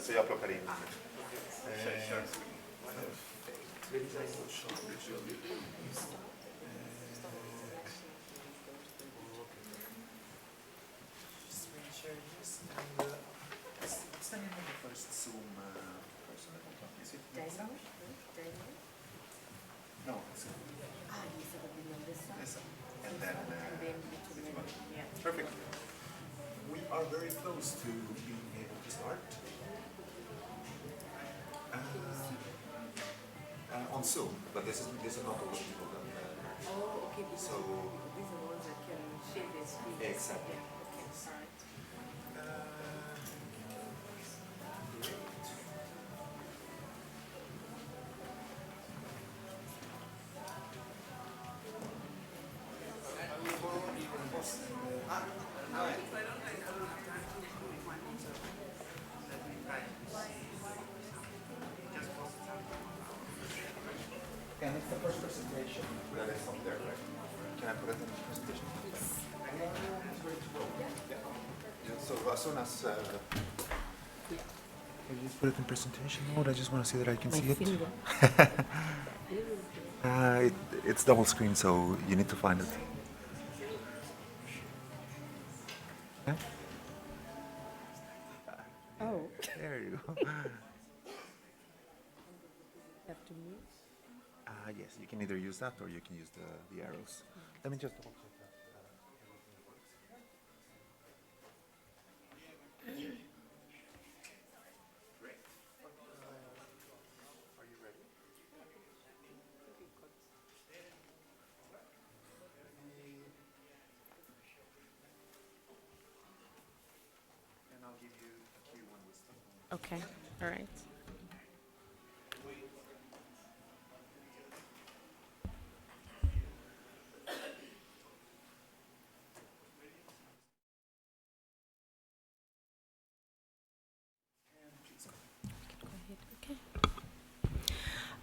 Så jag plockar in. No, it's and then perfect. We are very close to being able to start. On Zoom, but this is not all the people that. Okay. So These are the ones that can share their screen. Exactly. Yeah. Okay. All right. And it's the first presentation that is up there, right? Can I put it in the presentation? Yeah. So as soon as can you just put it in presentation mode? I just want to see that I can see it. It's double screen, so you need to find it. Yeah? Oh. There you go. Have to move. Yes, you can either use that or you can use the arrows. Let me just double check that. Great. Are you ready? And I'll give you a cue when we start. Okay. All right.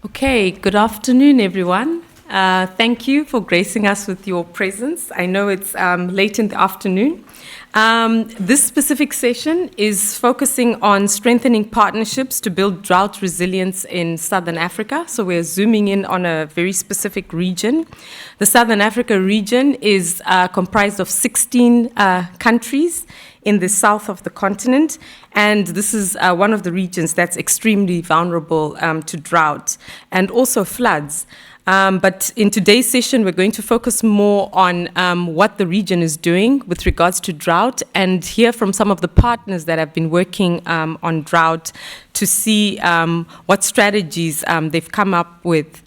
Okay, good afternoon, everyone. Thank you for gracing us with your presence. I know it's late in the afternoon. This specific session is focusing on strengthening partnerships to build drought resilience in Southern Africa. So we're zooming in on a very specific region. The Southern Africa region is comprised of 16 countries in the south of the continent, and this is one of the regions that's extremely vulnerable to drought and also floods. But in today's session, we're going to focus more on what the region is doing with regards to drought and hear from some of the partners that have been working on drought to see what strategies they've come up with.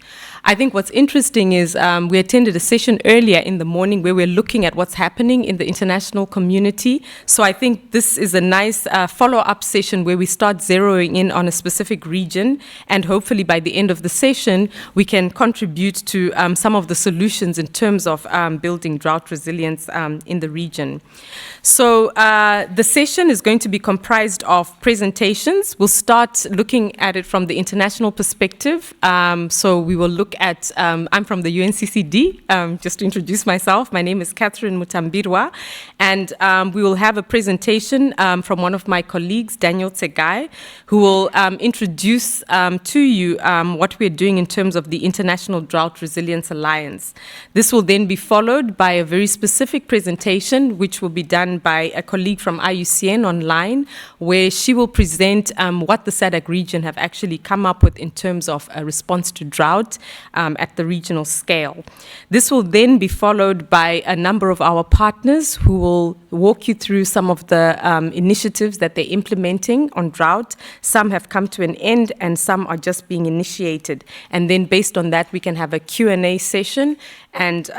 I think what's interesting is we attended a session earlier in the morning where we're looking at what's happening in the international community. So I think this is a nice follow-up session where we start zeroing in on a specific region, and hopefully by the end of the session, we can contribute to some of the solutions in terms of building drought resilience in the region. So the session is going to be comprised of presentations. We'll start looking at it from the international perspective. So we will look at, I'm from the UNCCD, just to introduce myself. My name is Catherine Mutambirwa, and we will have a presentation from one of my colleagues, Daniel Tsegai, who will introduce to you what we're doing in terms of the International Drought Resilience Alliance. This will then be followed by a very specific presentation, which will be done by a colleague from IUCN online, where she will present what the SADC region have actually come up with in terms of a response to drought at the regional scale. This will then be followed by a number of our partners who will walk you through some of the initiatives that they're implementing on drought. Some have come to an end and some are just being initiated. And then based on that, we can have a Q&A session and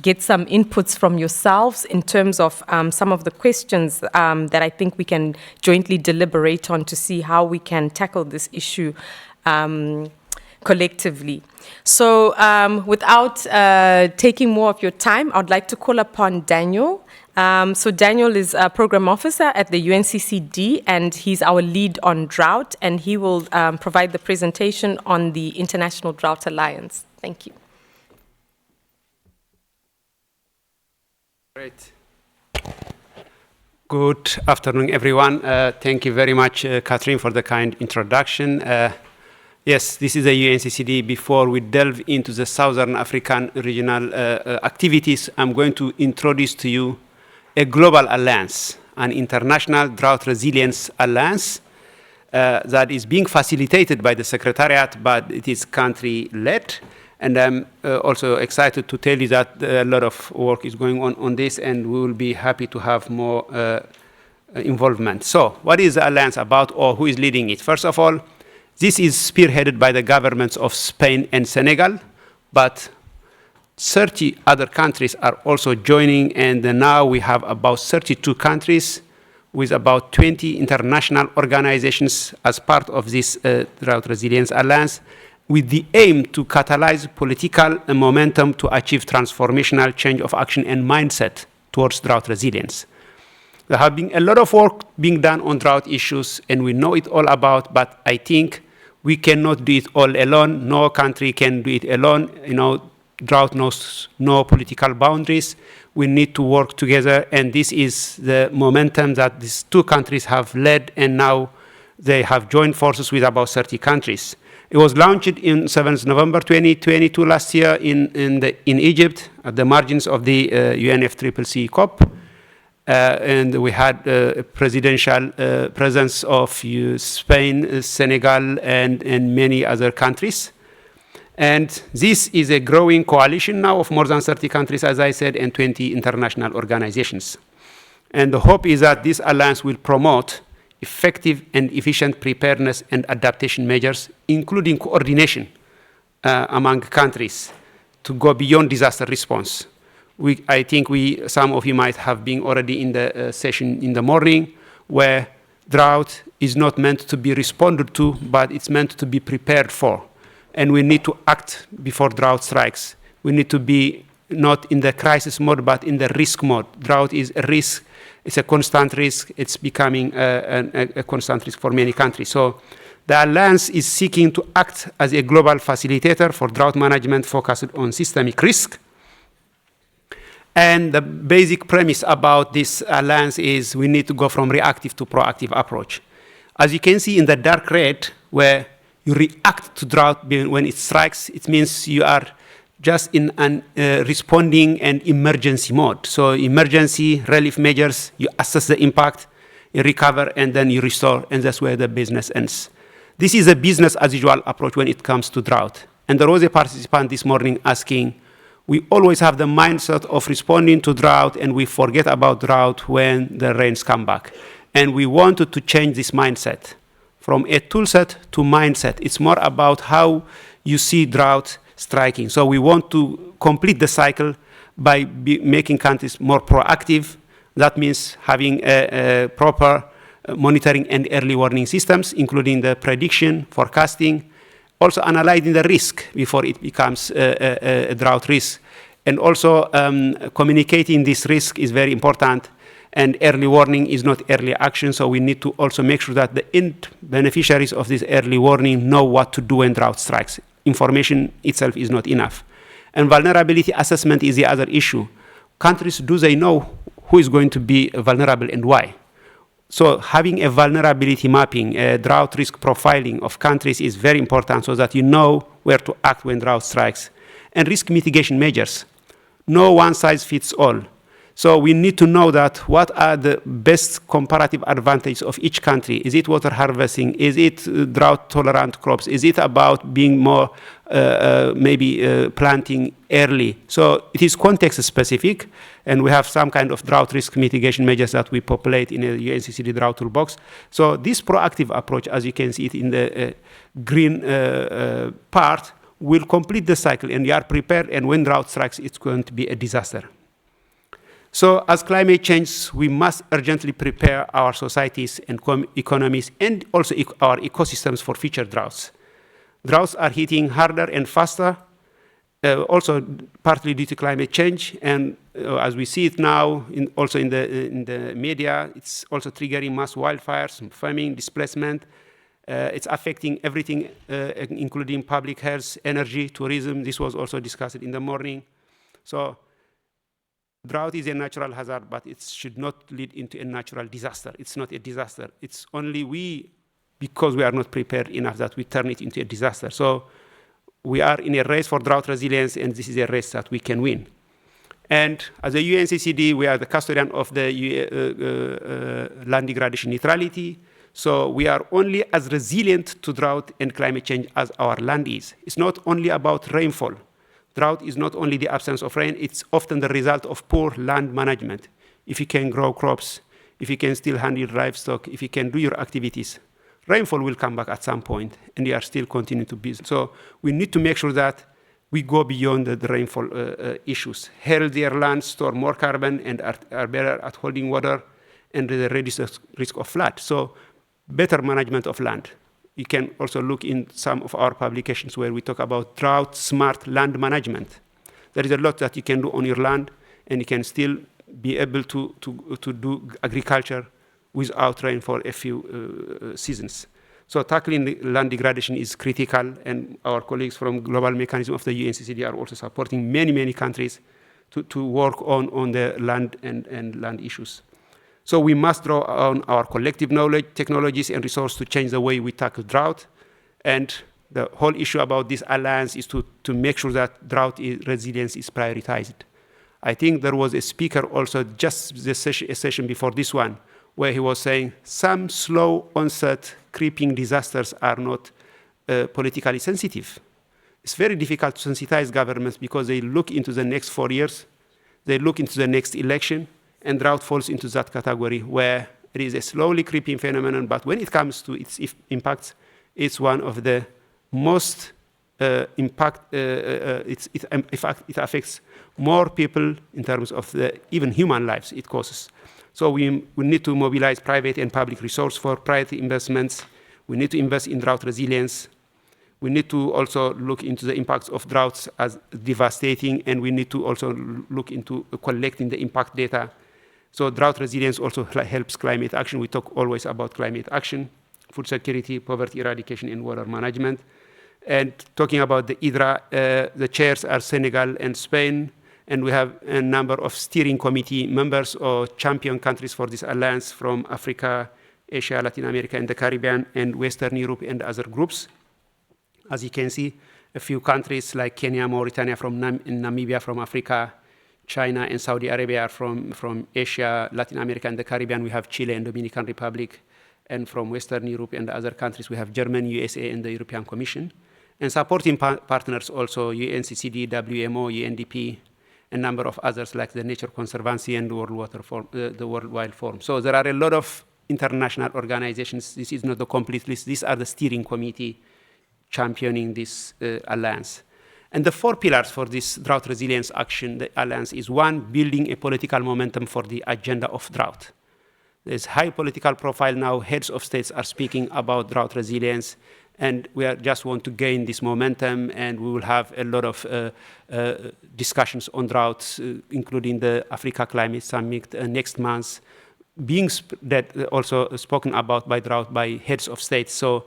get some inputs from yourselves in terms of some of the questions that I think we can jointly deliberate on to see how we can tackle this issue collectively. So without taking more of your time, I'd like to call upon Daniel. So Daniel is a program officer at the UNCCD, and he's our lead on drought, and he will provide the presentation on the International Drought Alliance. Thank you. Great. Good afternoon, everyone. Thank you very much, Catherine, for the kind introduction. Yes, this is the UNCCD. Before we delve into the Southern African regional activities, I'm going to introduce to you a global alliance, an international drought resilience alliance that is being facilitated by the Secretariat, but it is country-led. And I'm also excited to tell you that a lot of work is going on this, and we will be happy to have more involvement. So what is the alliance about, or who is leading it? First of all, this is spearheaded by the governments of Spain and Senegal, but 30 other countries are also joining, and now we have about 32 countries with about 20 international organizations as part of this Drought Resilience Alliance, with the aim to catalyze political momentum to achieve transformational change of action and mindset towards drought resilience. There have been a lot of work being done on drought issues, and we know it all about, but I think we cannot do it all alone. No country can do it alone. You know, drought knows no political boundaries. We need to work together, and this is the momentum that these two countries have led, and now they have joined forces with about 30 countries. It was launched in 7th November 2022 last year in Egypt at the margins of the UNFCCC COP. And we had a presidential presence of Spain, Senegal, and many other countries. And this is a growing coalition now of more than 30 countries, as I said, and 20 international organizations. And the hope is that this alliance will promote effective and efficient preparedness and adaptation measures, including coordination among countries to go beyond disaster response. I think some of you might have been already in the session in the morning, where drought is not meant to be responded to, but it's meant to be prepared for. And we need to act before drought strikes. We need to be not in the crisis mode, but in the risk mode. Drought is a risk. It's a constant risk. It's becoming a constant risk for many countries. So the Alliance is seeking to act as a global facilitator for drought management focused on systemic risk. And the basic premise about this Alliance is we need to go from reactive to proactive approach. As you can see in the dark red, where you react to drought when it strikes, it means you are just in an responding and emergency mode. So emergency relief measures, you assess the impact, you recover, and then you restore, and that's where the business ends. This is a business as usual approach when it comes to drought. And there was a participant this morning asking, we always have the mindset of responding to drought, and we forget about drought when the rains come back. And we wanted to change this mindset from a tool set to mindset. It's more about how you see drought striking. So we want to complete the cycle by making countries more proactive. That means having a proper monitoring and early warning systems, including the prediction, forecasting, also analyzing the risk before it becomes a drought risk. And also communicating this risk is very important, and early warning is not early action, so we need to also make sure that the end beneficiaries of this early warning know what to do when drought strikes. Information itself is not enough. And vulnerability assessment is the other issue. Countries, do they know who is going to be vulnerable and why? So having a vulnerability mapping, a drought risk profiling of countries is very important so that you know where to act when drought strikes. And risk mitigation measures. No one size fits all. So we need to know that what are the best comparative advantages of each country. Is it water harvesting? Is it drought-tolerant crops? Is it about being more, planting early? So it is context-specific, and we have some kind of drought risk mitigation measures that we populate in a UNCCD drought toolbox. So this proactive approach, as you can see it in the green part, will complete the cycle, and we are prepared, and when drought strikes, it's going to be a disaster. So as climate change, we must urgently prepare our societies and economies and also our ecosystems for future droughts. Droughts are hitting harder and faster, also partly due to climate change, and as we see it now, also in the media, it's also triggering mass wildfires, famine, displacement. It's affecting everything, including public health, energy, tourism. This was also discussed in the morning. So drought is a natural hazard, but it should not lead into a natural disaster. It's not a disaster. It's only because we are not prepared enough, that we turn it into a disaster. So we are in a race for drought resilience, and this is a race that we can win. And as a UNCCD, we are the custodian of the land degradation neutrality. So we are only as resilient to drought and climate change as our land is. It's not only about rainfall. Drought is not only the absence of rain, it's often the result of poor land management. If you can grow crops, if you can still handle livestock, if you can do your activities, rainfall will come back at some point, and you are still continuing to be. So we need to make sure that we go beyond the rainfall issues. Healthier lands store more carbon and are better at holding water, and reduce the risk of flood. So better management of land. You can also look in some of our publications where we talk about drought-smart land management. There is a lot that you can do on your land, and you can still be able to do agriculture without rain for a few seasons. So tackling the land degradation is critical, and our colleagues from Global Mechanism of the UNCCD are also supporting many countries to work on the land and land issues. So we must draw on our collective knowledge, technologies, and resources to change the way we tackle drought. And the whole issue about this alliance is to make sure that drought resilience is prioritized. I think there was a speaker also just a session before this one, where he was saying some slow onset creeping disasters are not politically sensitive. It's very difficult to sensitize governments because they look into the next 4 years, they look into the next election, and drought falls into that category where it is a slowly creeping phenomenon, but when it comes to its impacts, it's one of the most it affects more people in terms of even human lives it causes. So we need to mobilize private and public resources for priority investments. We need to invest in drought resilience. We need to also look into the impacts of droughts as devastating, and we need to also look into collecting the impact data. So drought resilience also helps climate action. We talk always about climate action, food security, poverty eradication, and water management. And talking about the IDRA, the chairs are Senegal and Spain, and we have a number of steering committee members or champion countries for this alliance from Africa, Asia, Latin America, and the Caribbean, and Western Europe, and other groups. As you can see, a few countries like Kenya, Mauritania, and Namibia from Africa, China and Saudi Arabia from Asia, Latin America, and the Caribbean. We have Chile and Dominican Republic. And from Western Europe and other countries, we have Germany, USA, and the European Commission. And supporting partners also, UNCCD, WMO, UNDP, a number of others like the Nature Conservancy and the World Wide Forum. So there are a lot of international organizations. This is not the complete list. These are the steering committee championing this alliance. And the 4 pillars for this drought resilience action, the alliance, is 1, building a political momentum for the agenda of drought. There's high political profile now. Heads of states are speaking about drought resilience, and we just want to gain this momentum, and we will have a lot of discussions on droughts, including the Africa Climate Summit next month, also spoken about by drought by heads of states. So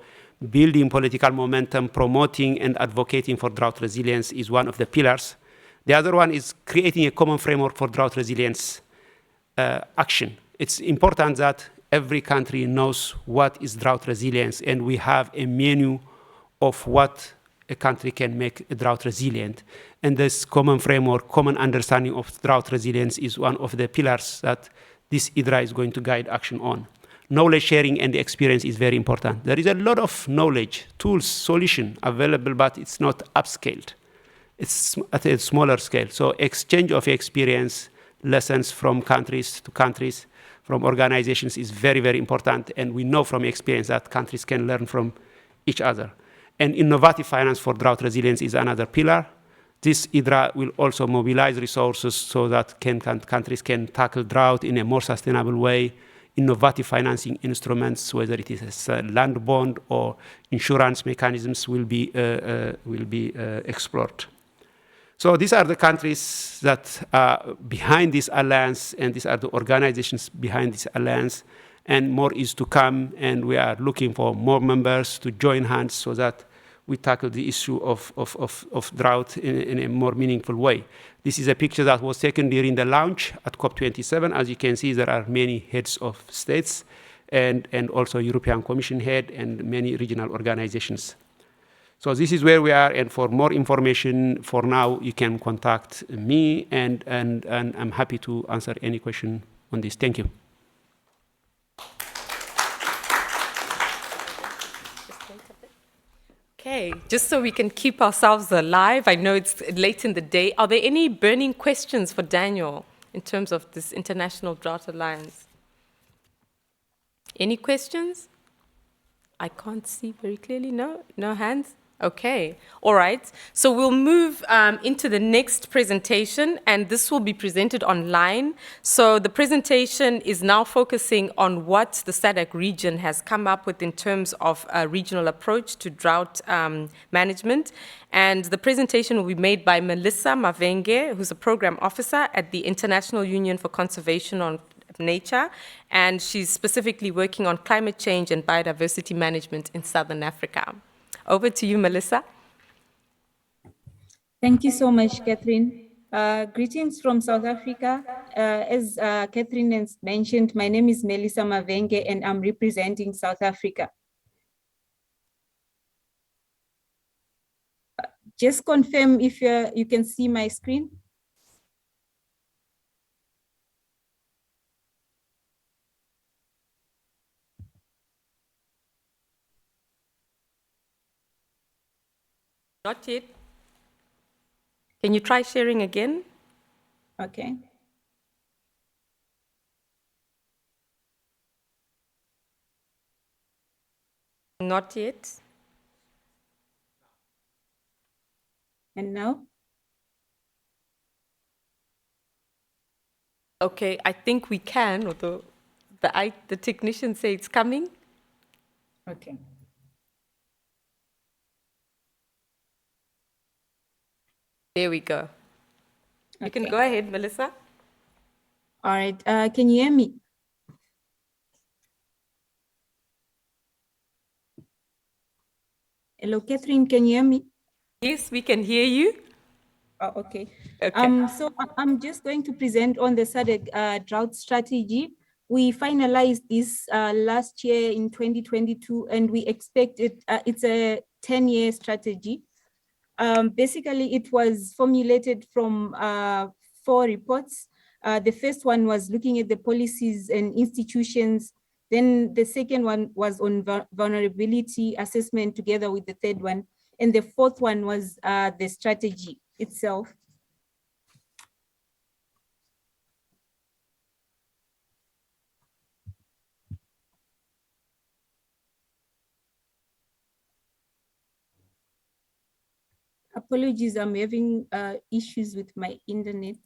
building political momentum, promoting and advocating for drought resilience is one of the pillars. The other one is creating a common framework for drought resilience action. It's important that every country knows what is drought resilience, and we have a menu of what a country can make a drought resilient. And this common framework, common understanding of drought resilience is one of the pillars that this IDRA is going to guide action on. Knowledge sharing and experience is very important. There is a lot of knowledge, tools, solution available, but it's not upscaled. It's at a smaller scale. So exchange of experience, lessons from countries to countries, from organizations is very, very important. And we know from experience that countries can learn from each other. And innovative finance for drought resilience is another pillar. This IDRA will also mobilize resources so that countries can tackle drought in a more sustainable way, innovative financing instruments, whether it is a land bond or insurance mechanisms, will be explored. So these are the countries that are behind this alliance, and these are the organizations behind this alliance, and more is to come, and we are looking for more members to join hands so that we tackle the issue of drought in a more meaningful way. This is a picture that was taken during the launch at COP27. As you can see, there are many heads of states and also European Commission head and many regional organizations. So this is where we are, and for more information, for now, you can contact me, and I'm happy to answer any question on this. Thank you. Okay, just so we can keep ourselves alive, I know it's late in the day. Are there any burning questions for Daniel in terms of this International Drought Alliance? Any questions? I can't see very clearly. No hands? Okay, all right. So we'll move into the next presentation, and this will be presented online. So the presentation is now focusing on what the SADC region has come up with in terms of a regional approach to drought management. And the presentation will be made by Melissa Mavenge, who's a program officer at the International Union for Conservation of Nature, and she's specifically working on climate change and biodiversity management in Southern Africa. Over to you, Melissa. Thank you so much, Catherine. Greetings from South Africa. As Catherine has mentioned, my name is Melissa Mavenge, and I'm representing South Africa. Just confirm if you can see my screen. Not yet. Can you try sharing again? Okay. Not yet. And now? Okay, I think we can, although the technicians say it's coming. Okay. There we go. You can go ahead, Melissa. All right. Can you hear me? Hello, Catherine, can you hear me? Yes, we can hear you. Oh, okay. Okay. So I'm just going to present on the SADC drought strategy. We finalized this last year in 2022, and we expect it's a 10-year strategy. Basically, it was formulated from 4 reports. The first one was looking at the policies and institutions. Then the second one was on vulnerability assessment together with the third one. And the fourth one was the strategy itself. Apologies, I'm having issues with my internet.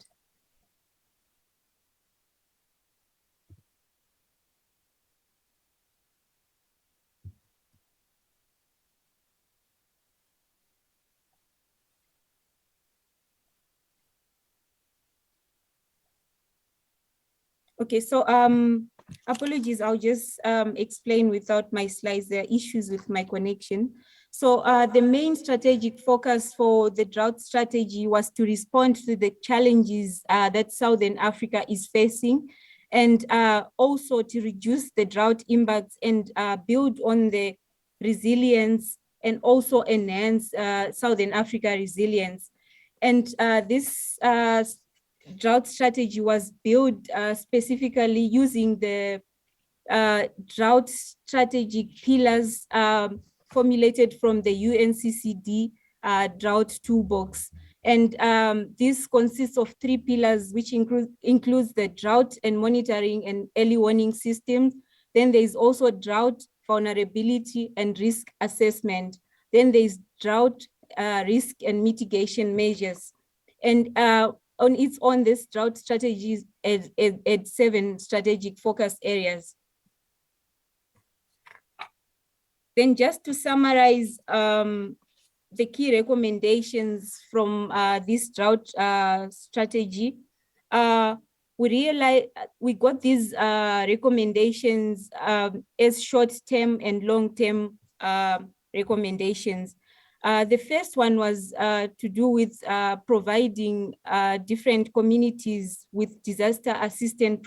Okay, so apologies, I'll just explain without my slides. There are issues with my connection. So the main strategic focus for the drought strategy was to respond to the challenges that Southern Africa is facing, and also to reduce the drought impacts and build on the resilience and also enhance Southern Africa resilience. And this drought strategy was built specifically using the drought strategic pillars formulated from the UNCCD drought toolbox. And this consists of 3 pillars, which includes the drought and monitoring and early warning systems. Then there is also drought vulnerability and risk assessment. Then there is drought risk and mitigation measures. And on its own, this drought strategy at 7 strategic focus areas. Then just to summarize the key recommendations from this drought strategy, we got these recommendations as short-term and long-term recommendations. The first one was to do with providing different communities with disaster assistance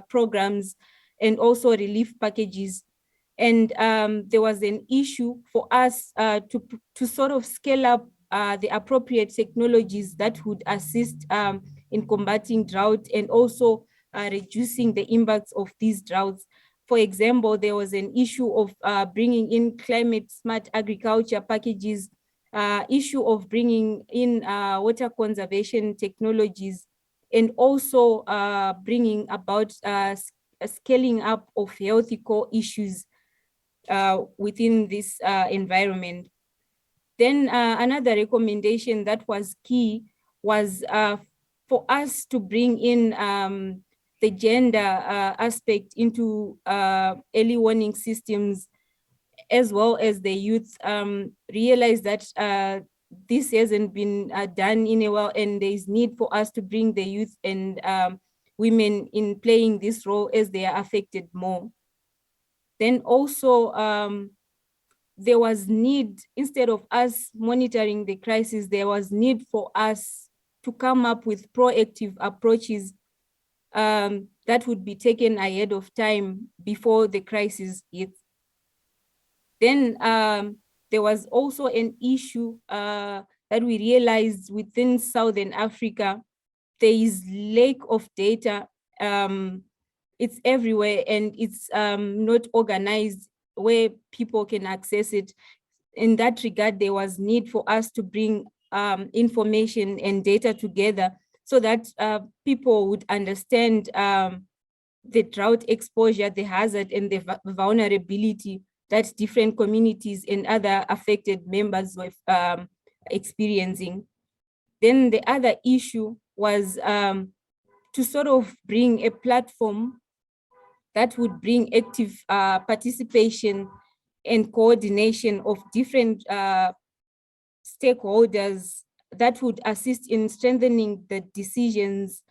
programs and also relief packages. And there was an issue for us to sort of scale up the appropriate technologies that would assist in combating drought and also reducing the impacts of these droughts. For example, there was an issue of bringing in climate smart agriculture packages, issue of bringing in water conservation technologies, and also bringing about scaling up of health eco issues within this environment. Then another recommendation that was key was for us to bring in the gender aspect into early warning systems, as well as the youth realize that this hasn't been done in a while, and there is need for us to bring the youth and women in playing this role as they are affected more. Then also there was need, instead of us monitoring the crisis, there was need for us to come up with proactive approaches that would be taken ahead of time before the crisis hits. Then there was also an issue that we realized within Southern Africa, there is lack of data. It's everywhere and it's not organized where people can access it. In that regard, there was need for us to bring information and data together so that people would understand the drought exposure, the hazard, and the vulnerability that different communities and other affected members were experiencing. Then the other issue was to sort of bring a platform that would bring active participation and coordination of different stakeholders that would assist in strengthening the decisions.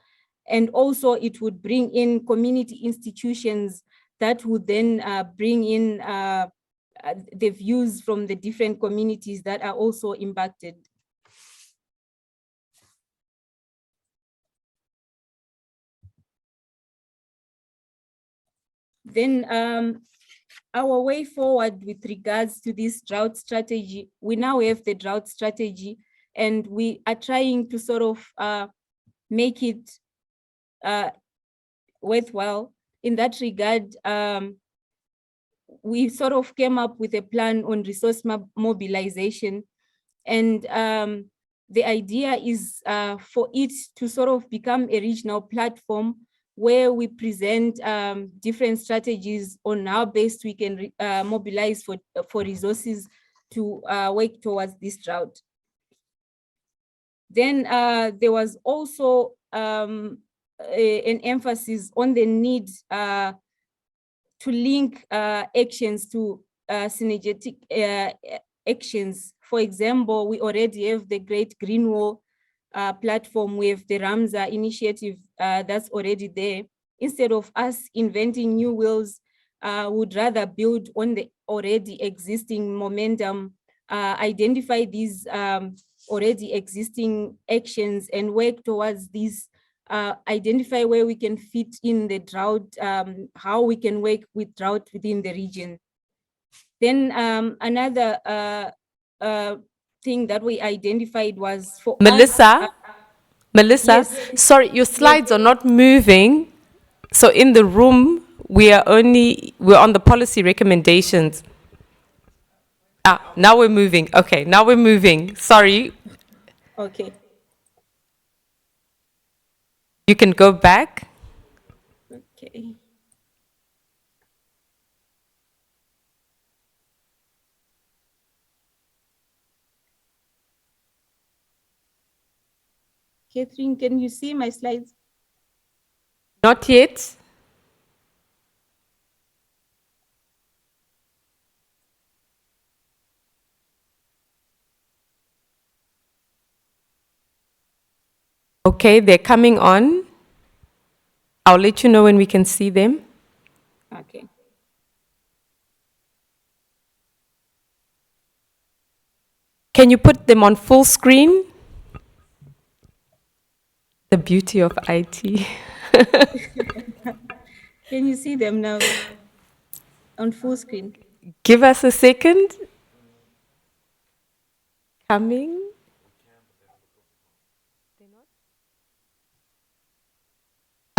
And also it would bring in community institutions that would then bring in the views from the different communities that are also impacted. Then our way forward with regards to this drought strategy, we now have the drought strategy and we are trying to sort of make it worthwhile. In that regard, we sort of came up with a plan on resource mobilization, and the idea is for it to sort of become a regional platform where we present different strategies on how best we can mobilize for resources to work towards this drought. Then there was also an emphasis on the need to link actions to synergetic actions. For example, we already have the Great Green Wall platform with the Ramsar initiative that's already there. Instead of us inventing new wheels, would rather build on the already existing momentum, identify these already existing actions and work towards these, identify where we can fit in the drought, how we can work with drought within the region. Then another thing that we identified was for Melissa, Melissa, Yes. sorry, your slides are not moving. So in the room, we're on the policy recommendations. Ah, now we're moving. Okay, now we're moving. Sorry. Okay. You can go back. Okay. Catherine, can you see my slides? Not yet. Okay, they're coming on. I'll let you know when we can see them. Okay. Can you put them on full screen? The beauty of IT. Can you see them now on full screen? Give us a second. Coming.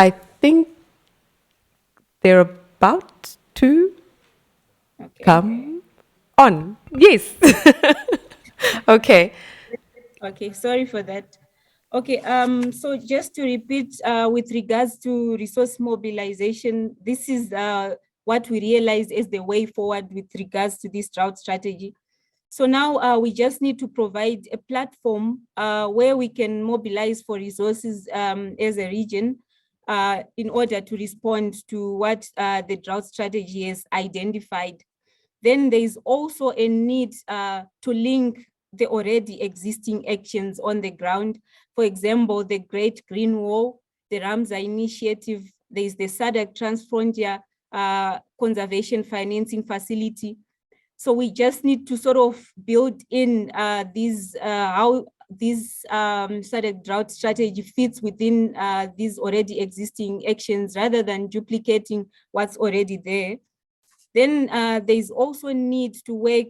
I think they're about to Okay. come on. Yes. Okay. Okay, sorry for that. Okay, so just to repeat, with regards to resource mobilization, this is what we realized as the way forward with regards to this drought strategy. So now we just need to provide a platform where we can mobilize for resources as a region in order to respond to what the drought strategy has identified. Then there is also a need to link the already existing actions on the ground. For example, the Great Green Wall, the Ramsar Initiative, there is the SADC Transfrontier Conservation Financing Facility. So we just need to sort of build in how this SADC drought strategy fits within these already existing actions rather than duplicating what's already there. Then there is also a need to work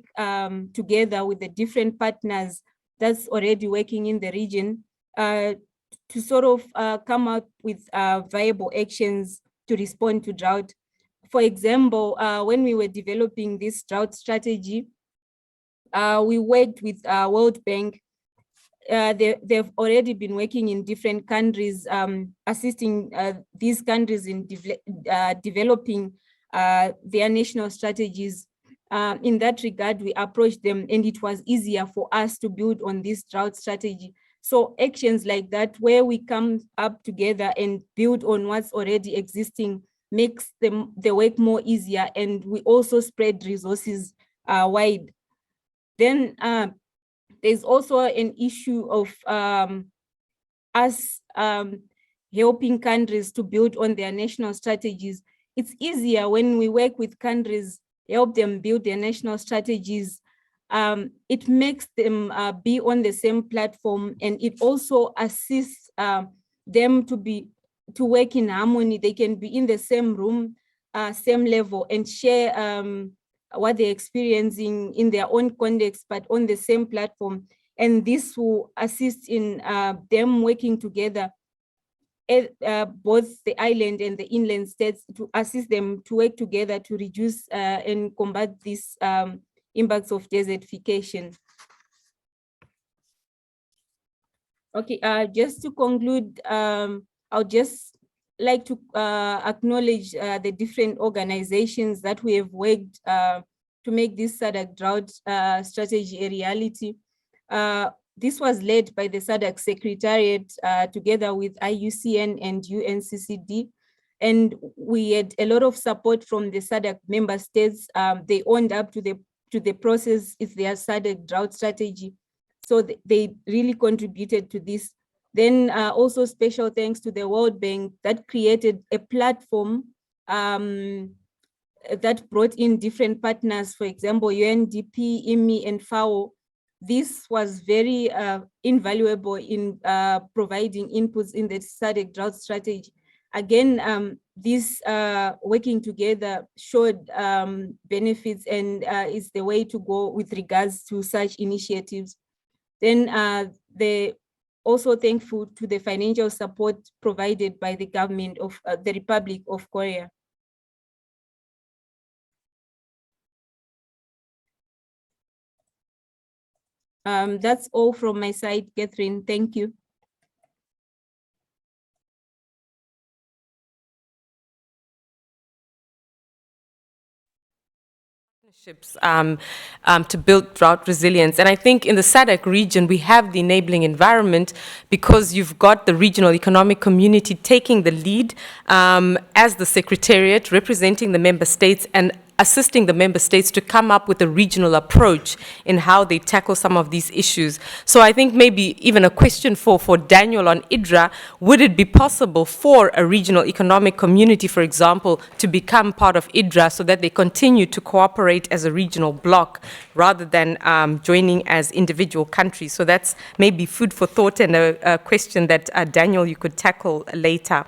together with the different partners that's already working in the region to sort of come up with viable actions to respond to drought. For example, when we were developing this drought strategy, we worked with World Bank. They've already been working in different countries, assisting these countries in developing their national strategies. In that regard, we approached them and it was easier for us to build on this drought strategy. So actions like that, where we come up together and build on what's already existing, makes the work more easier, and we also spread resources wide. Then there's also an issue of us helping countries to build on their national strategies. It's easier when we work with countries, help them build their national strategies. It makes them be on the same platform, and it also assists them to work in harmony. They can be in the same room, same level, and share what they're experiencing in their own context, but on the same platform. And this will assist in them working together, both the island and the inland states, to assist them to work together to reduce and combat these impacts of desertification. Okay, just to conclude, I'll just like to acknowledge the different organizations that we have worked to make this SADC drought strategy a reality. This was led by the SADC Secretariat together with IUCN and UNCCD. And we had a lot of support from the SADC member states. They owned up to the process. It's their SADC drought strategy. So they really contributed to this. Then also special thanks to the World Bank that created a platform that brought in different partners, for example, UNDP, IMI, and FAO. This was very invaluable in providing inputs in the SADC drought strategy. Again, this working together showed benefits and is the way to go with regards to such initiatives. Then they also thankful to the financial support provided by the government of the Republic of Korea. That's all from my side, Catherine. Thank you. To build drought resilience. And I think in the SADC region, we have the enabling environment because you've got the regional economic community taking the lead as the secretariat, representing the member states and assisting the member states to come up with a regional approach in how they tackle some of these issues. So I think maybe even a question for Daniel on IDRA, would it be possible for a regional economic community, for example, to become part of IDRA so that they continue to cooperate as a regional bloc rather than joining as individual countries? So that's maybe food for thought and a question that, Daniel, you could tackle later.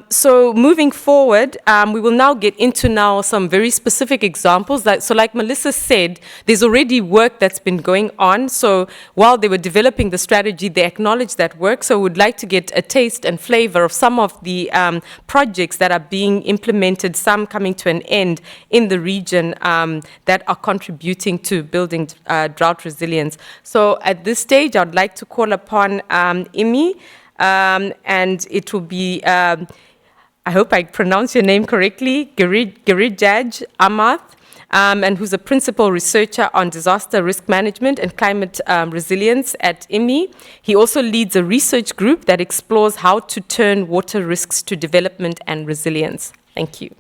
So moving forward, we will now get into some very specific examples. So like Melissa said, there's already work that's been going on. So while they were developing the strategy, they acknowledged that work. So we'd like to get a taste and flavor of some of the projects that are being implemented, some coming to an end in the region that are contributing to building drought resilience. So at this stage, I'd like to call upon Imi. And it will be, I hope I pronounce your name correctly, Girijaj Amath, and who's a principal researcher on disaster risk management and climate resilience at IMI. He also leads a research group that explores how to turn water risks to development and resilience. Thank you.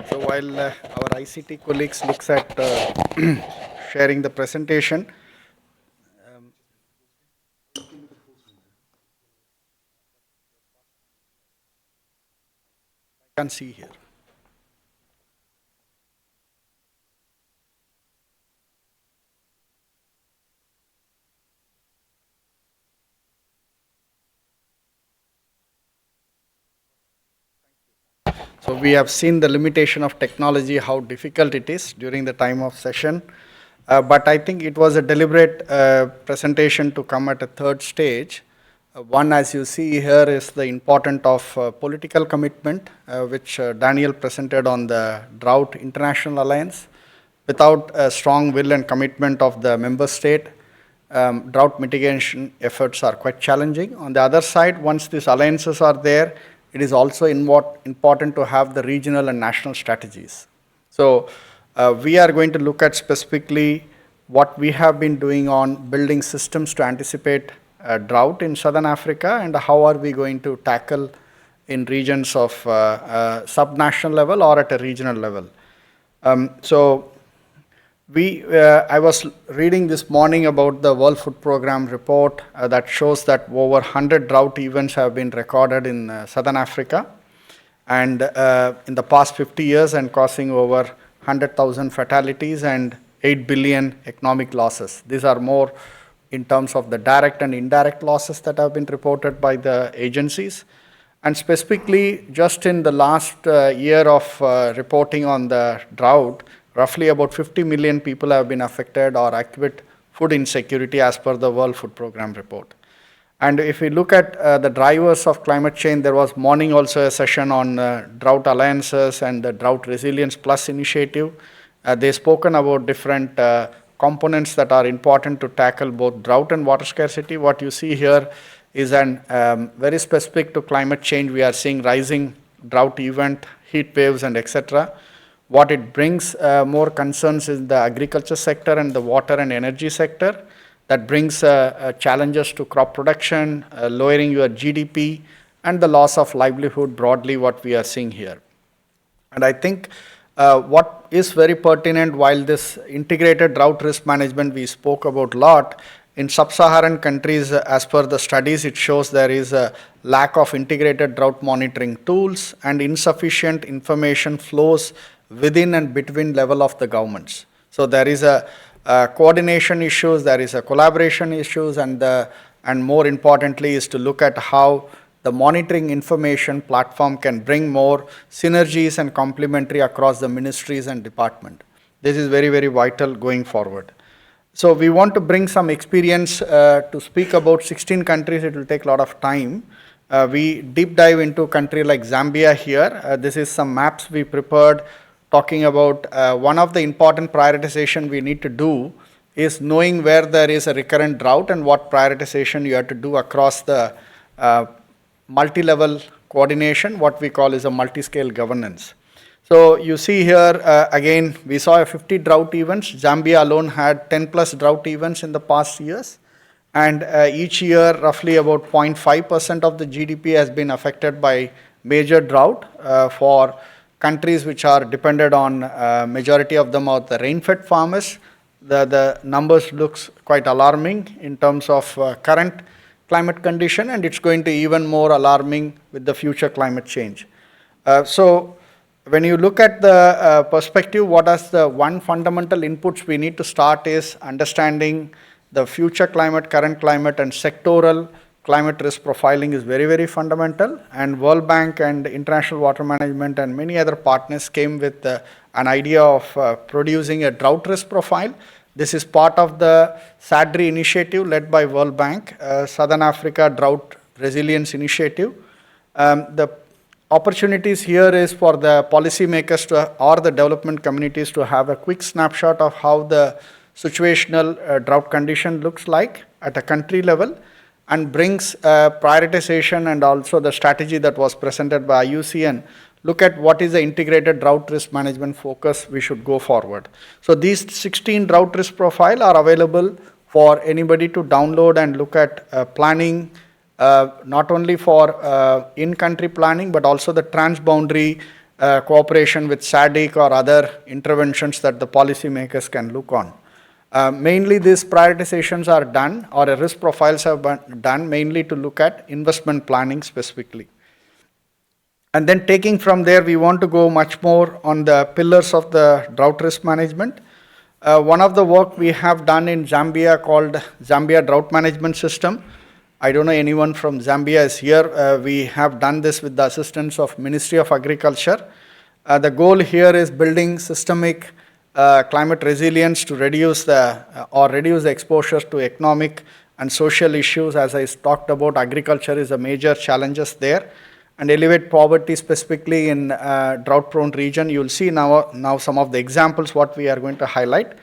So while our ICT colleagues looks at sharing the presentation, I can see here. So we have seen the limitation of technology, how difficult it is during the time of session. But I think it was a deliberate presentation to come at a third stage. One, as you see here, is the importance of political commitment, which Daniel presented on the Drought International Alliance. Without a strong will and commitment of the member state, drought mitigation efforts are quite challenging. On the other side, once these alliances are there, it is also important to have the regional and national strategies. So we are going to look at specifically what we have been doing on building systems to anticipate drought in Southern Africa, and how are we going to tackle in regions of subnational level or at a regional level. I was reading this morning about the World Food Programme report that shows that over 100 drought events have been recorded in Southern Africa, and in the past 50 years, and causing over 100,000 fatalities and 8 billion economic losses. These are more in terms of the direct and indirect losses that have been reported by the agencies. And specifically, just in the last year of reporting on the drought, roughly about 50 million people have been affected or acute food insecurity as per the World Food Programme report. And if we look at the drivers of climate change, there was morning also a session on drought alliances and the Drought Resilience Plus initiative. They've spoken about different components that are important to tackle both drought and water scarcity. What you see here is very specific to climate change. We are seeing rising drought event, heat waves, and etc. What it brings more concerns is the agriculture sector and the water and energy sector. that brings challenges to crop production, lowering your GDP, and the loss of livelihood broadly, what we are seeing here. And I think what is very pertinent, while this integrated drought risk management we spoke about a lot, in sub-Saharan countries, as per the studies, it shows there is a lack of integrated drought monitoring tools and insufficient information flows within and between level of the governments. So there is a coordination issues, there is a collaboration issues, and more importantly is to look at how the monitoring information platform can bring more synergies and complementary across the ministries and department. This is very, very vital going forward. So we want to bring some experience to speak about 16 countries. It will take a lot of time. We deep dive into a country like Zambia here. This is some maps we prepared talking about one of the important prioritization we need to do is knowing where there is a recurrent drought and what prioritization you have to do across the multi-level coordination, what we call is a multi-scale governance. So you see here, again, we saw 50 drought events. Zambia alone had 10 plus drought events in the past years. And each year, roughly about 0.5% of the GDP has been affected by major drought for countries which are dependent on, majority of them are the rain-fed farmers. The numbers looks quite alarming in terms of current climate condition, and it's going to even more alarming with the future climate change. So when you look at the perspective, what is the one fundamental inputs we need to start is understanding the future climate, current climate, and sectoral climate risk profiling is very, very fundamental. And World Bank and International Water Management and many other partners came with an idea of producing a drought risk profile. This is part of the SADRI initiative led by World Bank, Southern Africa Drought Resilience Initiative. The opportunities here is for the policymakers or the development communities to have a quick snapshot of how the situational drought condition looks like at a country level, and brings prioritization and also the strategy that was presented by IUCN. Look at what is the integrated drought risk management focus we should go forward. So these 16 drought risk profile are available for anybody to download and look at planning, not only for in-country planning, but also the transboundary cooperation with SADC or other interventions that the policymakers can look on. Mainly these prioritizations are done, or risk profiles have been done mainly to look at investment planning specifically. And then taking from there, we want to go much more on the pillars of the drought risk management. One of the work we have done in Zambia called Zambia Drought Management System. I don't know anyone from Zambia is here. We have done this with the assistance of Ministry of Agriculture. The goal here is building systemic climate resilience to reduce the exposure to economic and social issues. As I talked about, agriculture is a major challenges there, and elevate poverty specifically in drought-prone region. You'll see now some of the examples what we are going to highlight.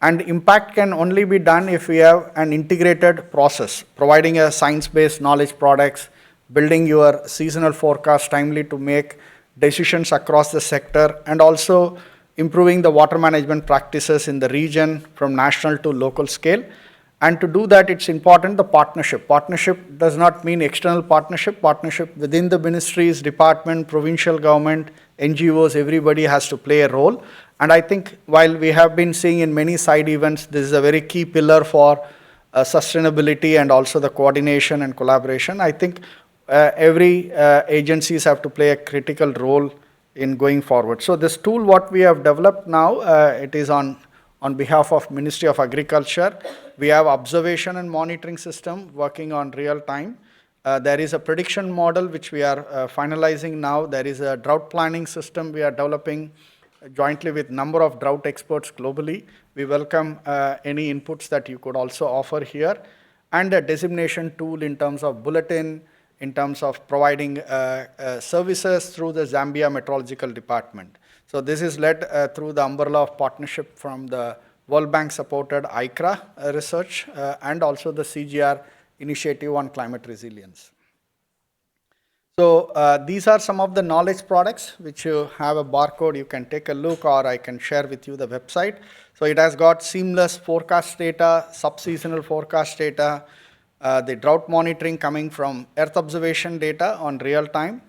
And impact can only be done if we have an integrated process, providing a science-based knowledge products, building your seasonal forecast timely to make decisions across the sector, and also improving the water management practices in the region from national to local scale. And to do that, it's important the partnership. Partnership does not mean external partnership. Partnership within the ministries, department, provincial government, NGOs, everybody has to play a role. And I think while we have been seeing in many side events, this is a very key pillar for sustainability and also the coordination and collaboration. I think every agencies have to play a critical role in going forward. So this tool what we have developed now, it is on behalf of Ministry of Agriculture. We have observation and monitoring system working on real time. There is a prediction model which we are finalizing now. There is a drought planning system we are developing jointly with number of drought experts globally. We welcome any inputs that you could also offer here, and a designation tool in terms of bulletin, in terms of providing services through the Zambia Meteorological Department. So this is led through the umbrella of partnership from the World Bank supported ICRA research and also the CGR initiative on climate resilience. So these are some of the knowledge products which you have a barcode. You can take a look, or I can share with you the website. So it has got seamless forecast data, sub-seasonal forecast data, the drought monitoring coming from earth observation data on real time,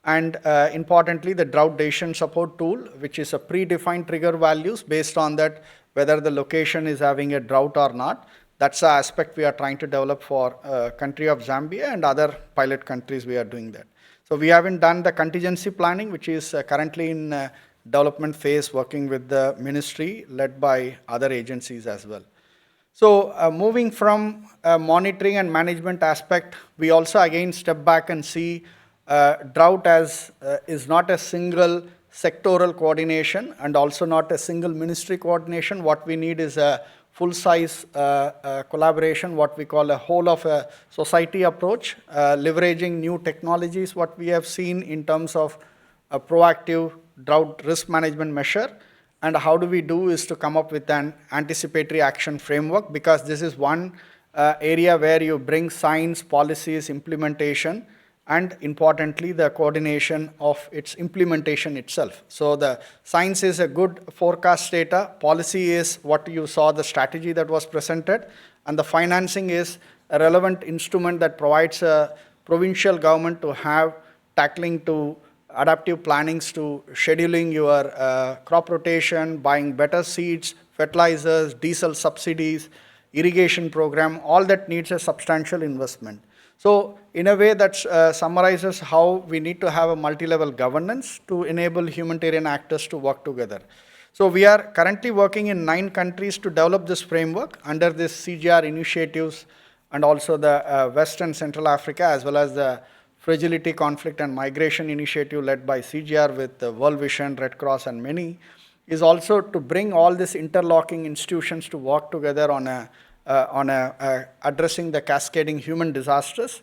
and importantly, the drought decision support tool, which is a predefined trigger values based on that whether the location is having a drought or not. That's the aspect we are trying to develop for country of Zambia and other pilot countries. We are doing that. So we haven't done the contingency planning, which is currently in development phase, working with the ministry led by other agencies as well. So moving from monitoring and management aspect, we also again step back and see drought as is not a single sectoral coordination and also not a single ministry coordination. What we need is a full-size collaboration, what we call a whole of a society approach, leveraging new technologies, what we have seen in terms of a proactive drought risk management measure. And how do we do is to come up with an anticipatory action framework, because this is one area where you bring science, policies, implementation, and importantly, the coordination of its implementation itself. So the science is a good forecast data, policy is what you saw, the strategy that was presented, and the financing is a relevant instrument that provides a provincial government to have tackling to adaptive plannings to scheduling your crop rotation, buying better seeds, fertilizers, diesel subsidies, irrigation program, all that needs a substantial investment. So in a way that summarizes how we need to have a multi-level governance to enable humanitarian actors to work together. So we are currently working in 9 countries to develop this framework under this CGR initiatives, and also the West and Central Africa, as well as the Fragility, Conflict and Migration Initiative led by CGR with World Vision, Red Cross and many, is also to bring all these interlocking institutions to work together on addressing the cascading human disasters,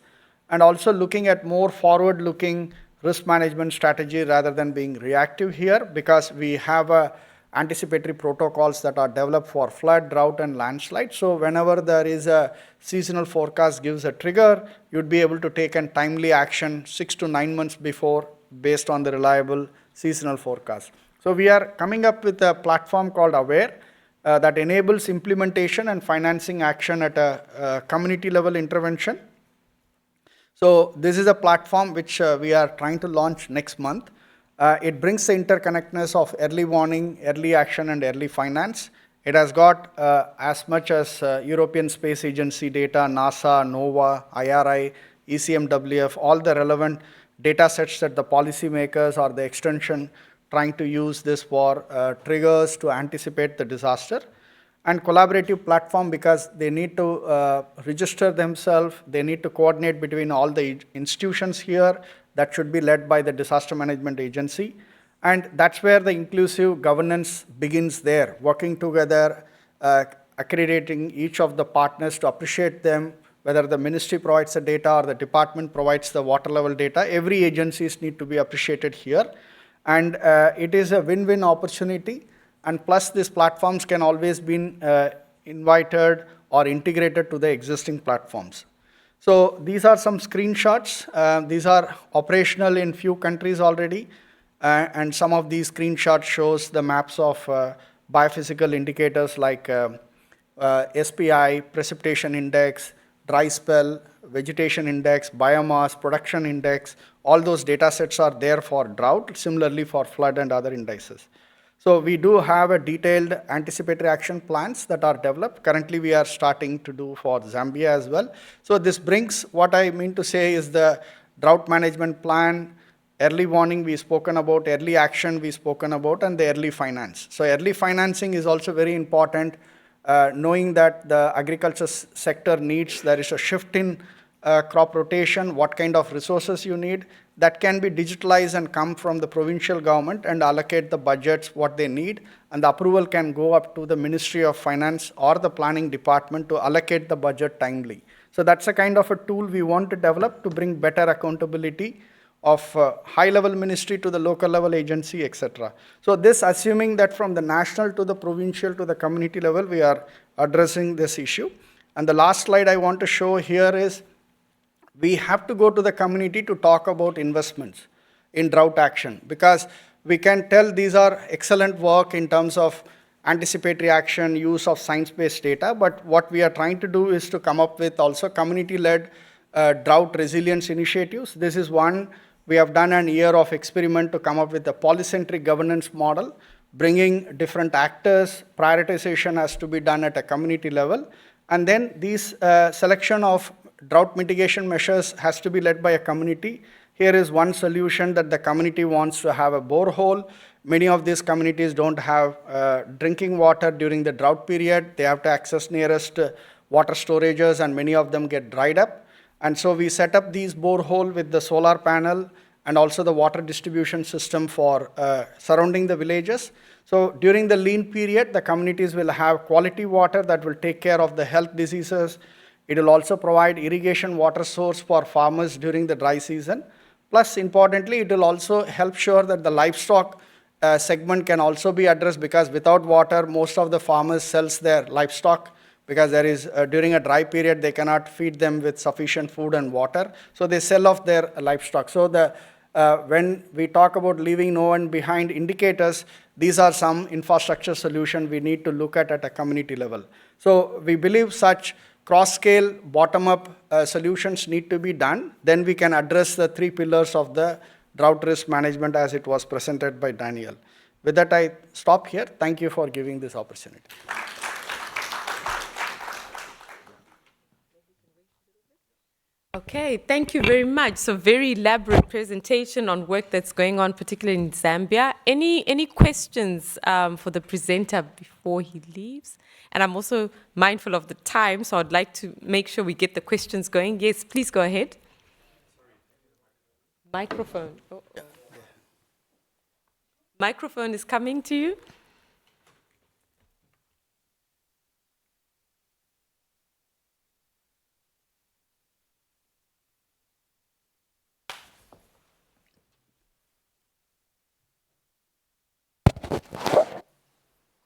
and also looking at more forward-looking risk management strategy rather than being reactive here, because we have anticipatory protocols that are developed for flood, drought, and landslide. So whenever there is a seasonal forecast gives a trigger, you'd be able to take a timely action 6 to 9 months before based on the reliable seasonal forecast. So we are coming up with a platform called Aware that enables implementation and financing action at a community level intervention. So this is a platform which we are trying to launch next month. It brings the interconnectedness of early warning, early action, and early finance. It has got as much as European Space Agency data, NASA, NOAA, IRI, ECMWF, all the relevant data sets that the policymakers or the extension trying to use this for triggers to anticipate the disaster. And collaborative platform, because they need to register themselves, they need to coordinate between all the institutions here. That should be led by the disaster management agency. And that's where the inclusive governance begins there, working together, accrediting each of the partners to appreciate them, whether the ministry provides the data or the department provides the water level data. Every agencies need to be appreciated here. And it is a win-win opportunity. And plus, these platforms can always be invited or integrated to the existing platforms. So these are some screenshots. These are operational in few countries already. And some of these screenshots shows the maps of biophysical indicators like SPI, precipitation index, dry spell, vegetation index, biomass, production index. All those data sets are there for drought, similarly for flood and other indices. So we do have a detailed anticipatory action plans that are developed. Currently, we are starting to do for Zambia as well. So this brings, what I mean to say is the drought management plan, early warning we've spoken about, early action we've spoken about, and the early finance. So early financing is also very important, knowing that the agriculture sector needs, there is a shift in crop rotation, what kind of resources you need. That can be digitalized and come from the provincial government and allocate the budgets, what they need, and the approval can go up to the Ministry of Finance or the planning department to allocate the budget timely. So that's a kind of a tool we want to develop to bring better accountability of high-level ministry to the local level agency, etc. So this assuming that from the national to the provincial to the community level, we are addressing this issue. And the last slide I want to show here is we have to go to the community to talk about investments in drought action, because we can tell these are excellent work in terms of anticipatory action, use of science-based data, but what we are trying to do is to come up with also community-led drought resilience initiatives. This is one. We have done an year of experiment to come up with a polycentric governance model, bringing different actors. Prioritization has to be done at a community level. And then these selection of drought mitigation measures has to be led by a community. Here is one solution that the community wants to have a borehole. Many of these communities don't have drinking water during the drought period. They have to access nearest water storages, and many of them get dried up. And so we set up these borehole with the solar panel and also the water distribution system for surrounding the villages. So during the lean period, the communities will have quality water that will take care of the health diseases. It will also provide irrigation water source for farmers during the dry season. Plus, importantly, it will also help sure that the livestock segment can also be addressed, because without water, most of the farmers sells their livestock, because there is, during a dry period, they cannot feed them with sufficient food and water. So they sell off their livestock. So when we talk about leaving no one behind indicators, these are some infrastructure solution we need to look at a community level. So we believe such cross-scale, bottom-up solutions need to be done. Then we can address the 3 pillars of the drought risk management as it was presented by Daniel. With that, I stop here. Thank you for giving this opportunity. Okay, thank you very much. So very elaborate presentation on work that's going on, particularly in Zambia. Any questions for the presenter before he leaves? And I'm also mindful of the time, so I'd like to make sure we get the questions going. Yes, please go ahead. Microphone. Oh. Microphone is coming to you.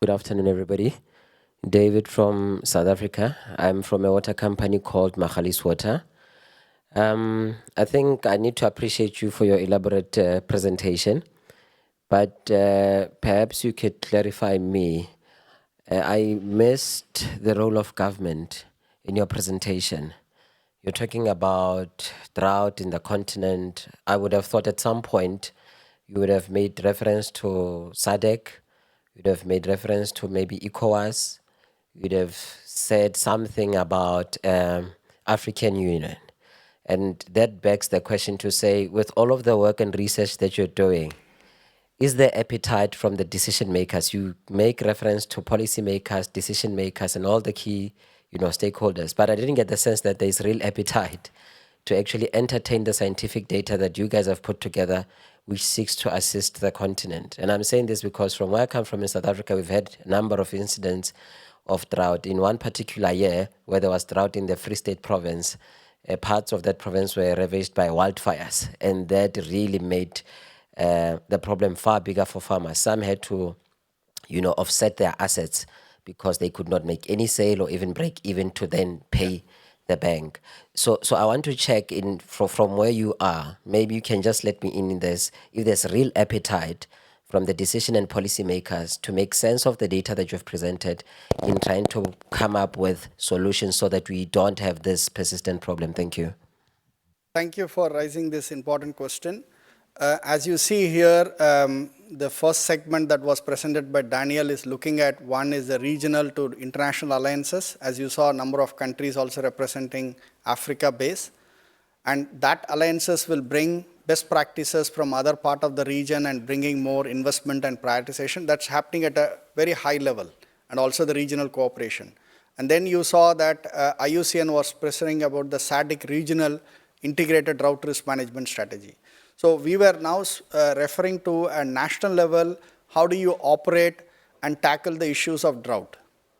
Good afternoon, everybody. David from South Africa. I'm from a water company called Machalis Water. I think I need to appreciate you for your elaborate presentation, but perhaps you could clarify me. I missed the role of government in your presentation. You're talking about drought in the continent. I would have thought at some point you would have made reference to SADC. You'd have made reference to maybe ECOWAS. You'd have said something about African Union. And that begs the question to say, with all of the work and research that you're doing, is there appetite from the decision makers? You make reference to policy makers, decision makers, and all the key stakeholders. But I didn't get the sense that there's real appetite to actually entertain the scientific data that you guys have put together, which seeks to assist the continent. And I'm saying this because from where I come from in South Africa, we've had a number of incidents of drought. In one particular year, where there was drought in the Free State province, parts of that province were ravaged by wildfires. And that really made the problem far bigger for farmers. Some had to, offset their assets because they could not make any sale or even break even to then pay the bank. So I want to check in from where you are. Maybe you can just let me in this, if there's real appetite from the decision and policy makers to make sense of the data that you've presented in trying to come up with solutions so that we don't have this persistent problem. Thank you. Thank you for raising this important question. As you see here, the first segment that was presented by Daniel is looking at, one is the regional to international alliances. As you saw, a number of countries also representing Africa base. And that alliances will bring best practices from other part of the region and bringing more investment and prioritization. That's happening at a very high level, and also the regional cooperation. And then you saw that IUCN was presenting about the SADC regional integrated drought risk management strategy. So we were now referring to a national level, how do you operate and tackle the issues of drought,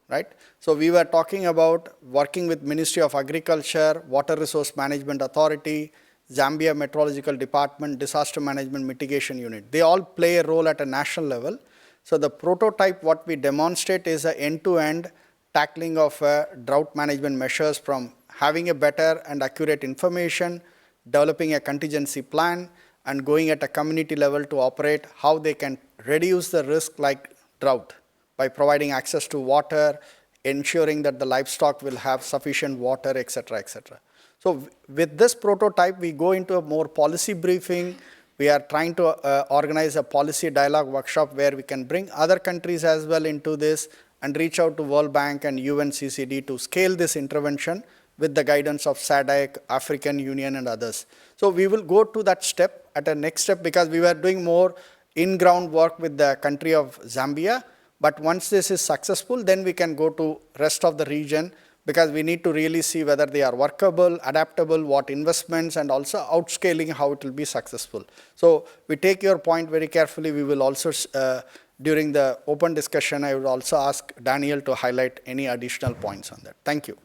right? So we were talking about working with Ministry of Agriculture, Water Resource Management Authority, Zambia Meteorological Department, Disaster Management Mitigation Unit. They all play a role at a national level. So the prototype, what we demonstrate is an end-to-end tackling of drought management measures from having a better and accurate information, developing a contingency plan, and going at a community level to operate how they can reduce the risk like drought by providing access to water, ensuring that the livestock will have sufficient water, etc., etc. So with this prototype, we go into a more policy briefing. We are trying to organize a policy dialogue workshop where we can bring other countries as well into this and reach out to World Bank and UNCCD to scale this intervention with the guidance of SADC, African Union, and others. So we will go to that step at a next step because we were doing more in-ground work with the country of Zambia. But once this is successful, then we can go to rest of the region because we need to really see whether they are workable, adaptable, what investments, and also outscaling how it will be successful. So we take your point very carefully. We will also, during the open discussion, I would also ask Daniel to highlight any additional points on that. Thank you.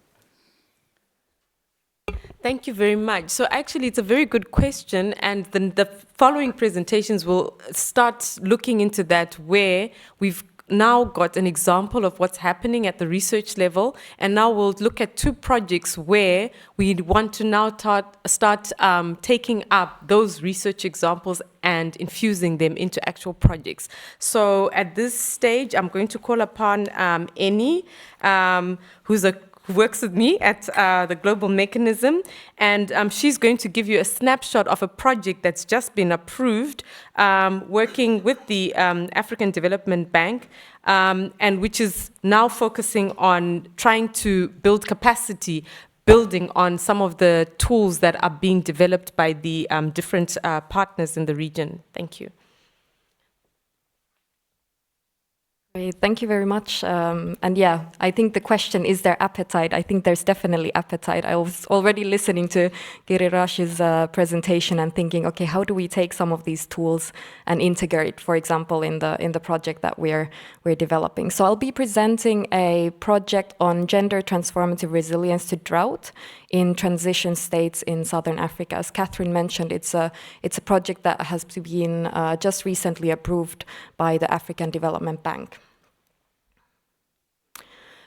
Thank you very much. So actually, it's a very good question, and the following presentations will start looking into that, where we've now got an example of what's happening at the research level, and now we'll look at two projects where we want to now start taking up those research examples and infusing them into actual projects. So at this stage, I'm going to call upon Eni, who works with me at the Global Mechanism, and she's going to give you a snapshot of a project that's just been approved, working with the African Development Bank, and which is now focusing on trying to build capacity, building on some of the tools that are being developed by the different partners in the region. Thank you. Great, thank you very much. And yeah, I think the question, is there appetite? I think there's definitely appetite. I was already listening to Girirash's presentation and thinking, okay, how do we take some of these tools and integrate, for example, in the project that we're developing? So I'll be presenting a project on gender transformative resilience to drought in transition states in Southern Africa. As Catherine mentioned, it's a project that has been just recently approved by the African Development Bank.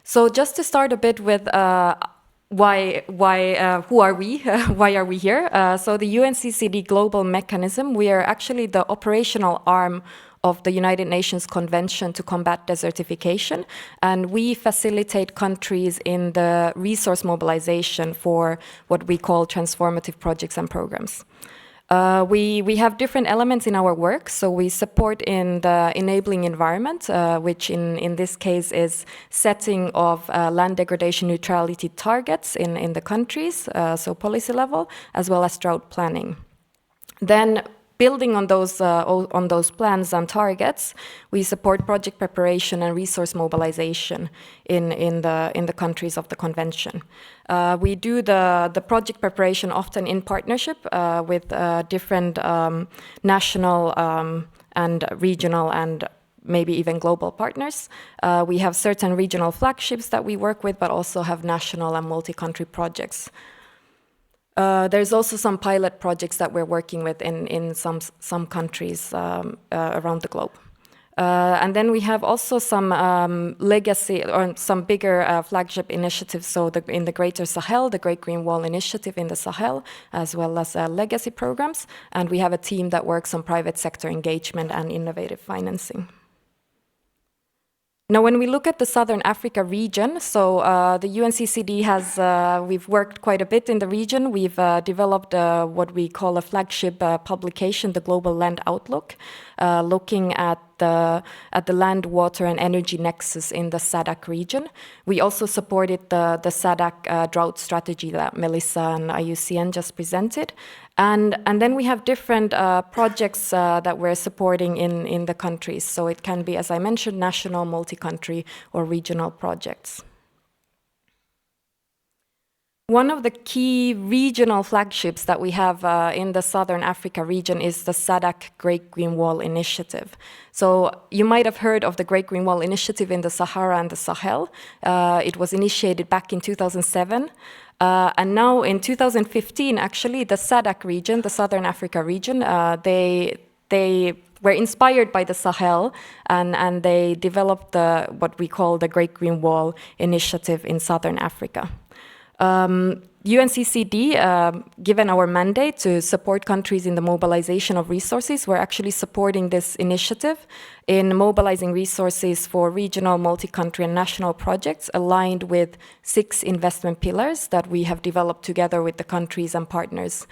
So just to start a bit with who are we? Why are we here? So the UNCCD Global Mechanism, we are actually the operational arm of the United Nations Convention to Combat Desertification, and we facilitate countries in the resource mobilization for what we call transformative projects and programs. We have different elements in our work. So we support in the enabling environment, which in this case is setting of land degradation neutrality targets in the countries, so policy level, as well as drought planning. Then building on those plans and targets, we support project preparation and resource mobilization in the countries of the convention. We do the project preparation often in partnership with different national and regional and maybe even global partners. We have certain regional flagships that we work with, but also have national and multi-country projects. There's also some pilot projects that we're working with in some countries around the globe. And then we have also some legacy or some bigger flagship initiatives. So in the Greater Sahel, the Great Green Wall Initiative in the Sahel, as well as legacy programs. And we have a team that works on private sector engagement and innovative financing. Now, when we look at the Southern Africa region, so the UNCCD has, we've worked quite a bit in the region. We've developed what we call a flagship publication, the Global Land Outlook, looking at the land, water, and energy nexus in the SADC region. We also supported the SADC drought strategy that Melissa and IUCN just presented. And then we have different projects that we're supporting in the countries. So it can be, as I mentioned, national, multi-country, or regional projects. One of the key regional flagships that we have in the Southern Africa region is the SADC Great Green Wall Initiative. So you might have heard of the Great Green Wall Initiative in the Sahara and the Sahel. It was initiated back in 2007. And now in 2015, actually, the SADC region, the Southern Africa region, they were inspired by the Sahel and they developed what we call the Great Green Wall Initiative in Southern Africa. UNCCD, given our mandate to support countries in the mobilization of resources, we're actually supporting this initiative in mobilizing resources for regional, multi-country, and national projects aligned with 6 investment pillars that we have developed together with the countries and partners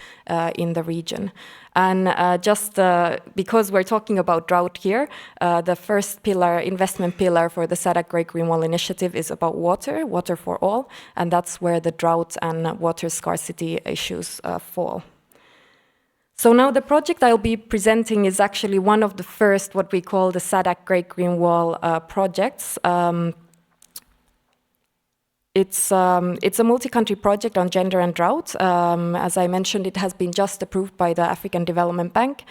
in the region. And just because we're talking about drought here, the first pillar, investment pillar for the SADC Great Green Wall Initiative is about water, water for all, and that's where the drought and water scarcity issues fall. So now the project I'll be presenting is actually one of the first, what we call the SADC Great Green Wall projects. It's a multi-country project on gender and drought. As I mentioned, it has been just approved by the African Development Bank,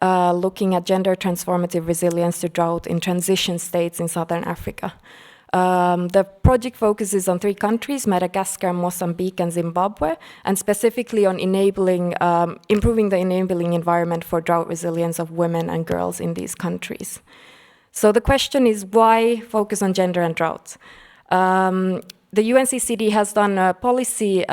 looking at gender transformative resilience to drought in transition states in Southern Africa. The project focuses on 3 countries, Madagascar, Mozambique, and Zimbabwe, and specifically on improving the enabling environment for drought resilience of women and girls in these countries. So the question is, why focus on gender and drought? The UNCCD has done a policy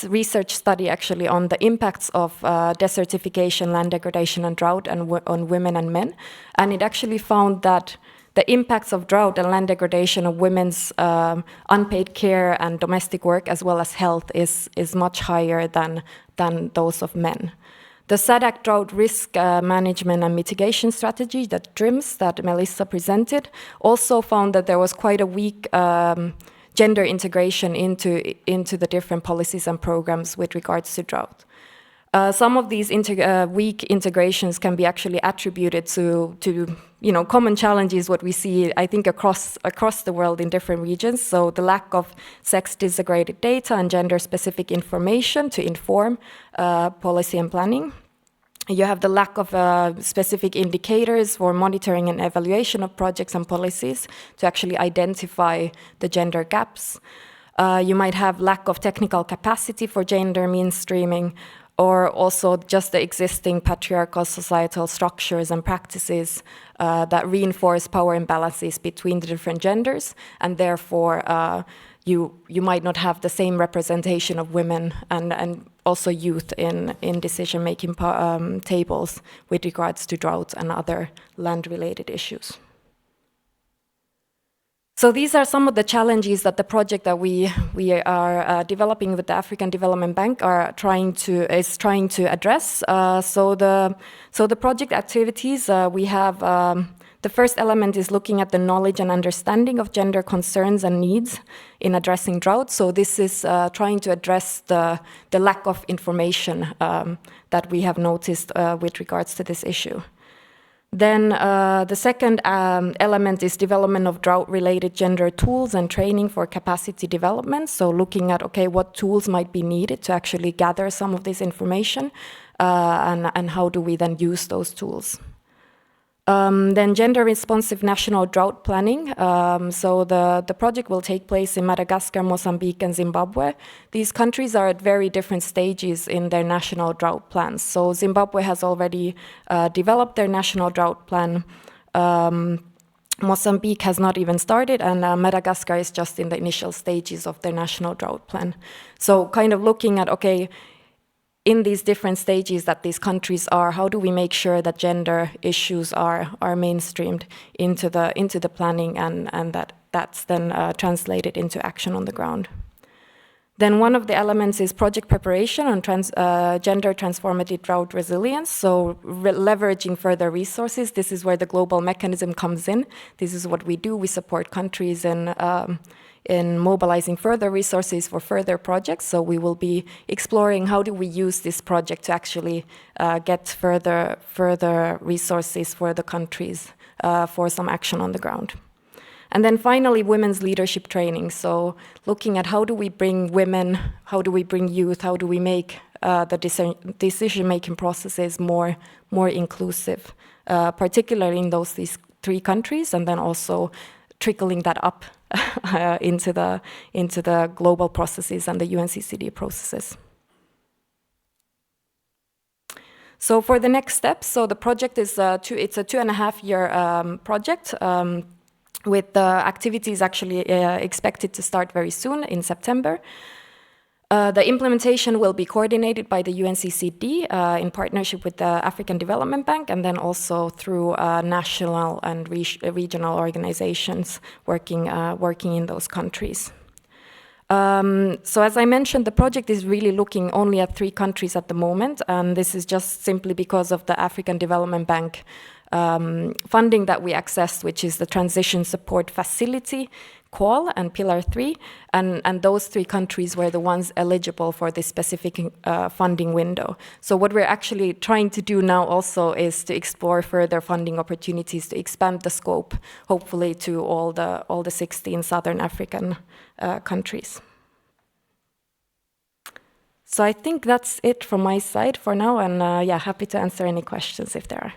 research study actually on the impacts of desertification, land degradation, and drought on women and men. And it actually found that the impacts of drought and land degradation of women's unpaid care and domestic work, as well as health, is much higher than those of men. The SADC Drought Risk Management and Mitigation Strategy, that DRIMS, that Melissa presented, also found that there was quite a weak gender integration into the different policies and programs with regards to drought. Some of these weak integrations can be actually attributed to common challenges, what we see, I think, across the world in different regions. So the lack of sex-disaggregated data and gender-specific information to inform policy and planning. You have the lack of specific indicators for monitoring and evaluation of projects and policies to actually identify the gender gaps. You might have lack of technical capacity for gender mainstreaming, or also just the existing patriarchal societal structures and practices that reinforce power imbalances between the different genders, and therefore you might not have the same representation of women and also youth in decision-making tables with regards to drought and other land-related issues. So these are some of the challenges that the project that we are developing with the African Development Bank is trying to address. So the project activities we have. The first element is looking at the knowledge and understanding of gender concerns and needs in addressing drought. So this is trying to address the lack of information that we have noticed with regards to this issue. Then the second element is development of drought-related gender tools and training for capacity development. So looking at, okay, what tools might be needed to actually gather some of this information, and how do we then use those tools. Then gender-responsive national drought planning. So the project will take place in Madagascar, Mozambique, and Zimbabwe. These countries are at very different stages in their national drought plans. So Zimbabwe has already developed their national drought plan. Mozambique has not even started, and Madagascar is just in the initial stages of their national drought plan. So kind of looking at, okay, in these different stages that these countries are, how do we make sure that gender issues are mainstreamed into the planning and that's then translated into action on the ground. Then one of the elements is project preparation on gender transformative drought resilience, so leveraging further resources. This is where the global mechanism comes in. This is what we do. We support countries in mobilizing further resources for further projects. So we will be exploring how do we use this project to actually get further resources for the countries for some action on the ground. And then finally, women's leadership training. So looking at how do we bring women, how do we bring youth, how do we make the decision-making processes more inclusive, particularly in these 3 countries, and then also trickling that up into the global processes and the UNCCD processes. So for the next steps, so the project is it's a 2.5-year project with the activities actually expected to start very soon in September. The implementation will be coordinated by the UNCCD in partnership with the African Development Bank, and then also through national and regional organizations working in those countries. So as I mentioned, the project is really looking only at 3 countries at the moment, and this is just simply because of the African Development Bank funding that we accessed, which is the Transition Support Facility, call, and Pillar 3, and those 3 countries were the ones eligible for this specific funding window. So what we're actually trying to do now also is to explore further funding opportunities to expand the scope, hopefully to all the 16 Southern African countries. So I think that's it from my side for now, and yeah, happy to answer any questions if there are.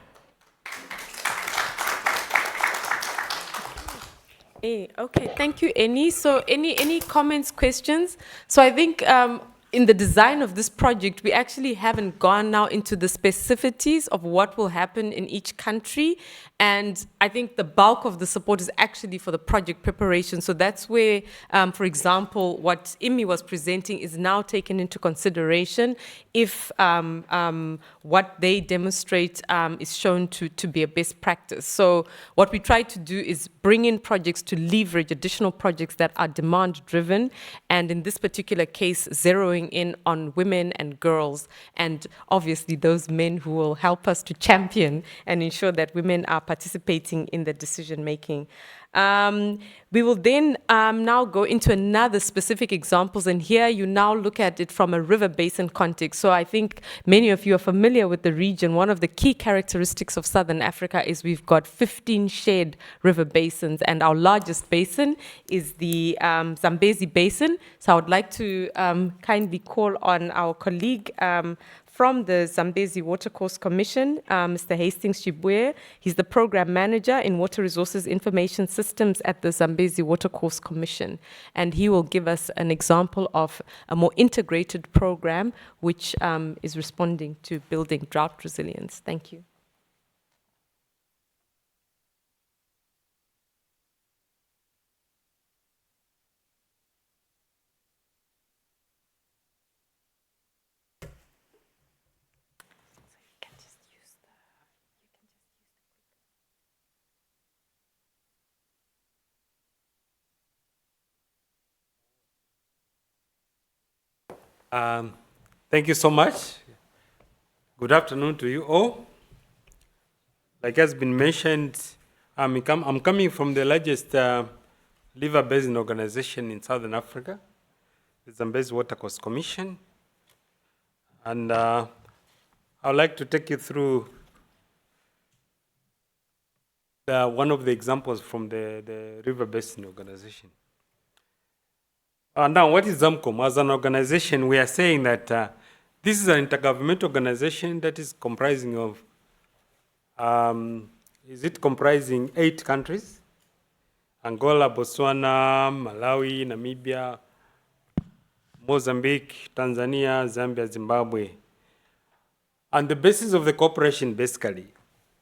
Okay, thank you, Eni. So any comments, questions? So I think in the design of this project, we actually haven't gone now into the specificities of what will happen in each country. And I think the bulk of the support is actually for the project preparation. So that's where, for example, what Imi was presenting is now taken into consideration if what they demonstrate is shown to be a best practice. So what we try to do is bring in projects to leverage additional projects that are demand-driven, and in this particular case, zeroing in on women and girls, and obviously those men who will help us to champion and ensure that women are participating in the decision-making. We will then now go into another specific examples, and here you now look at it from a river basin context. So I think many of you are familiar with the region. One of the key characteristics of Southern Africa is we've got 15 shared river basins, and our largest basin is the Zambezi Basin. So I would like to kindly call on our colleague from the Zambezi Watercourse Commission, Mr. Hastings Chibuye. He's the Program Manager in Water Resources Information Systems at the Zambezi Watercourse Commission. And he will give us an example of a more integrated program which is responding to building drought resilience. Thank you. Thank you so much. Good afternoon to you all. Like has been mentioned, I'm coming from the largest river basin organization in Southern Africa, the Zambezi Watercourse Commission. And I would like to take you through one of the examples from the river basin organization. Now, what is ZAMCOM? As an organization, we are saying that this is an intergovernmental organization that is comprising of, comprising 8 countries? Angola, Botswana, Malawi, Namibia, Mozambique, Tanzania, Zambia, Zimbabwe. And the basis of the cooperation, basically,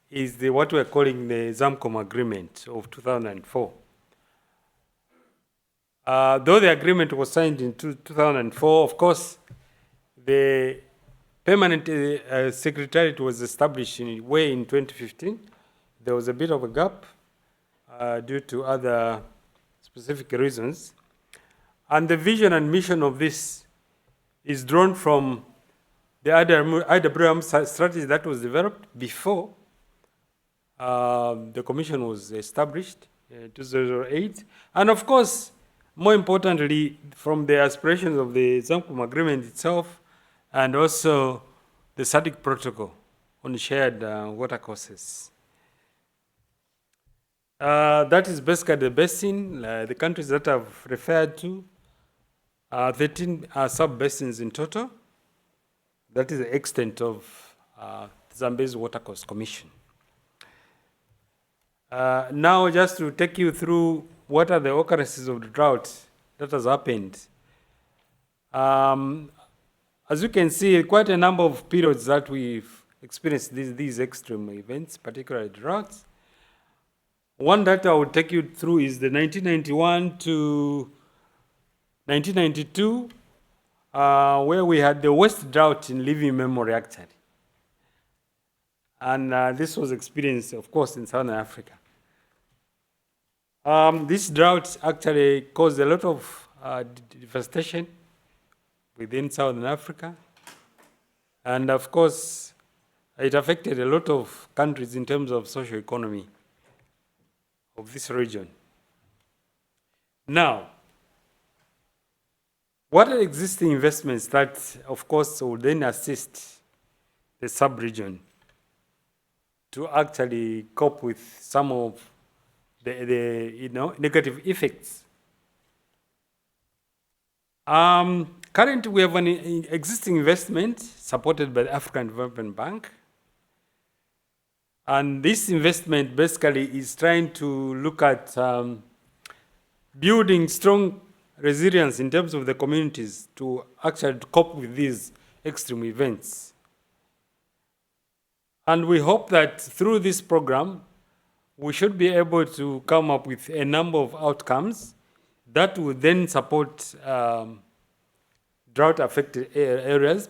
is what we're calling the ZAMCOM Agreement of 2004. Though the agreement was signed in 2004, of course, the permanent secretariat was established in 2015. There was a bit of a gap due to other specific reasons. And the vision and mission of this is drawn from the IWM strategy that was developed before the commission was established in 2008. And of course, more importantly, from the aspirations of the ZAMCOM agreement itself, and also the SADC protocol on shared water courses. That is basically the basin, the countries that I've referred to, 13 sub-basins in total. That is the extent of Zambezi Watercourse Commission. Now, just to take you through what are the occurrences of the drought that has happened. As you can see, quite a number of periods that we've experienced these extreme events, particularly droughts. One that I will take you through is the 1991 to 1992 where we had the worst drought in living memory, actually. And this was experienced, of course, in Southern Africa. This drought actually caused a lot of devastation within Southern Africa. And of course, it affected a lot of countries in terms of social economy of this region. Now, what are existing investments that, of course, will then assist the sub-region to actually cope with some of the negative effects? Currently, we have an existing investment supported by the African Development Bank. And this investment basically is trying to look at building strong resilience in terms of the communities to actually cope with these extreme events. And we hope that through this program, we should be able to come up with a number of outcomes that will then support drought-affected areas.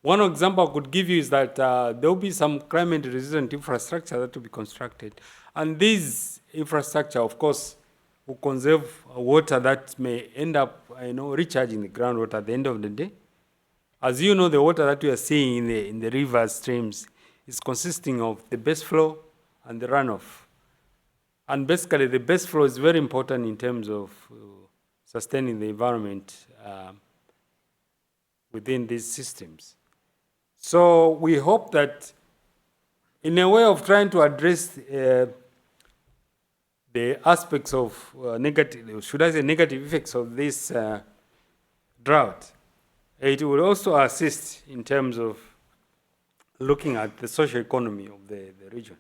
One example I could give you is that there will be some climate-resilient infrastructure that will be constructed. And these infrastructure, of course, will conserve water that may end up recharging the groundwater at the end of the day. As you know, the water that we are seeing in the rivers, streams, is consisting of the base flow and the runoff. And basically, the base flow is very important in terms of sustaining the environment within these systems. So we hope that in a way of trying to address the aspects of negative effects of this drought, it will also assist in terms of looking at the social economy of the region.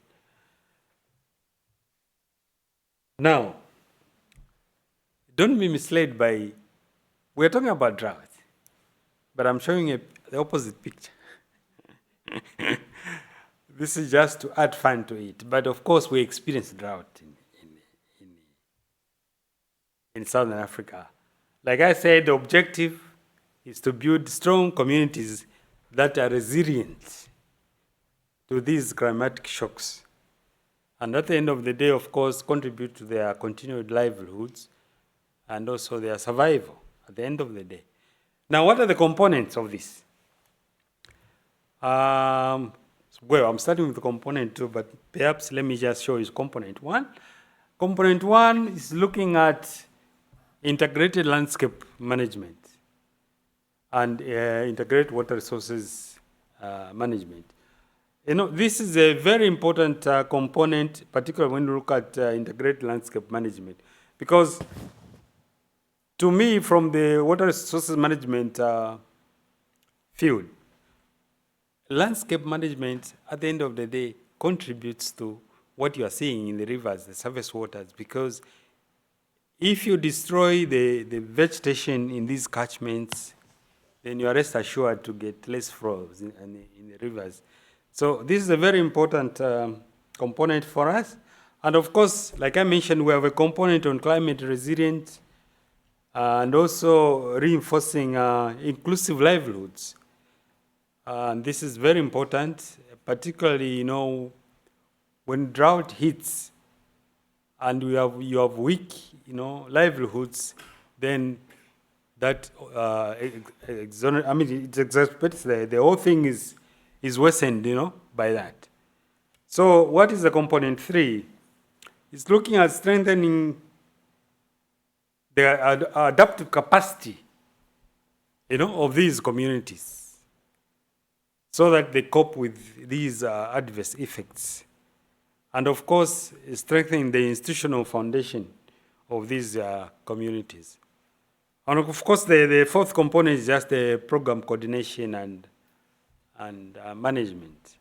Now, don't be misled by, we're talking about drought, but I'm showing the opposite picture. This is just to add fun to it. But of course, we experience drought in Southern Africa. Like I said, the objective is to build strong communities that are resilient to these climatic shocks. And at the end of the day, of course, contribute to their continued livelihoods and also their survival at the end of the day. Now, what are the components of this? Well, I'm starting with component 2, but perhaps let me just show you component 1. Component 1 is looking at integrated landscape management and integrated water resources management. This is a very important component, particularly when you look at integrated landscape management, because to me, from the water resources management field, landscape management, at the end of the day, contributes to what you are seeing in the rivers, the surface waters, because if you destroy the vegetation in these catchments, then you are rest assured to get less flows in the rivers. So this is a very important component for us. And of course, like I mentioned, we have a component on climate resilient and also reinforcing inclusive livelihoods. And this is very important, particularly, when drought hits and you have weak, livelihoods, then that, it exacerbates the whole thing is worsened, by that. So what is the component 3? It's looking at strengthening the adaptive capacity, of these communities so that they cope with these adverse effects. And of course, strengthening the institutional foundation of these communities. And of course, the fourth component is just the program coordination and management.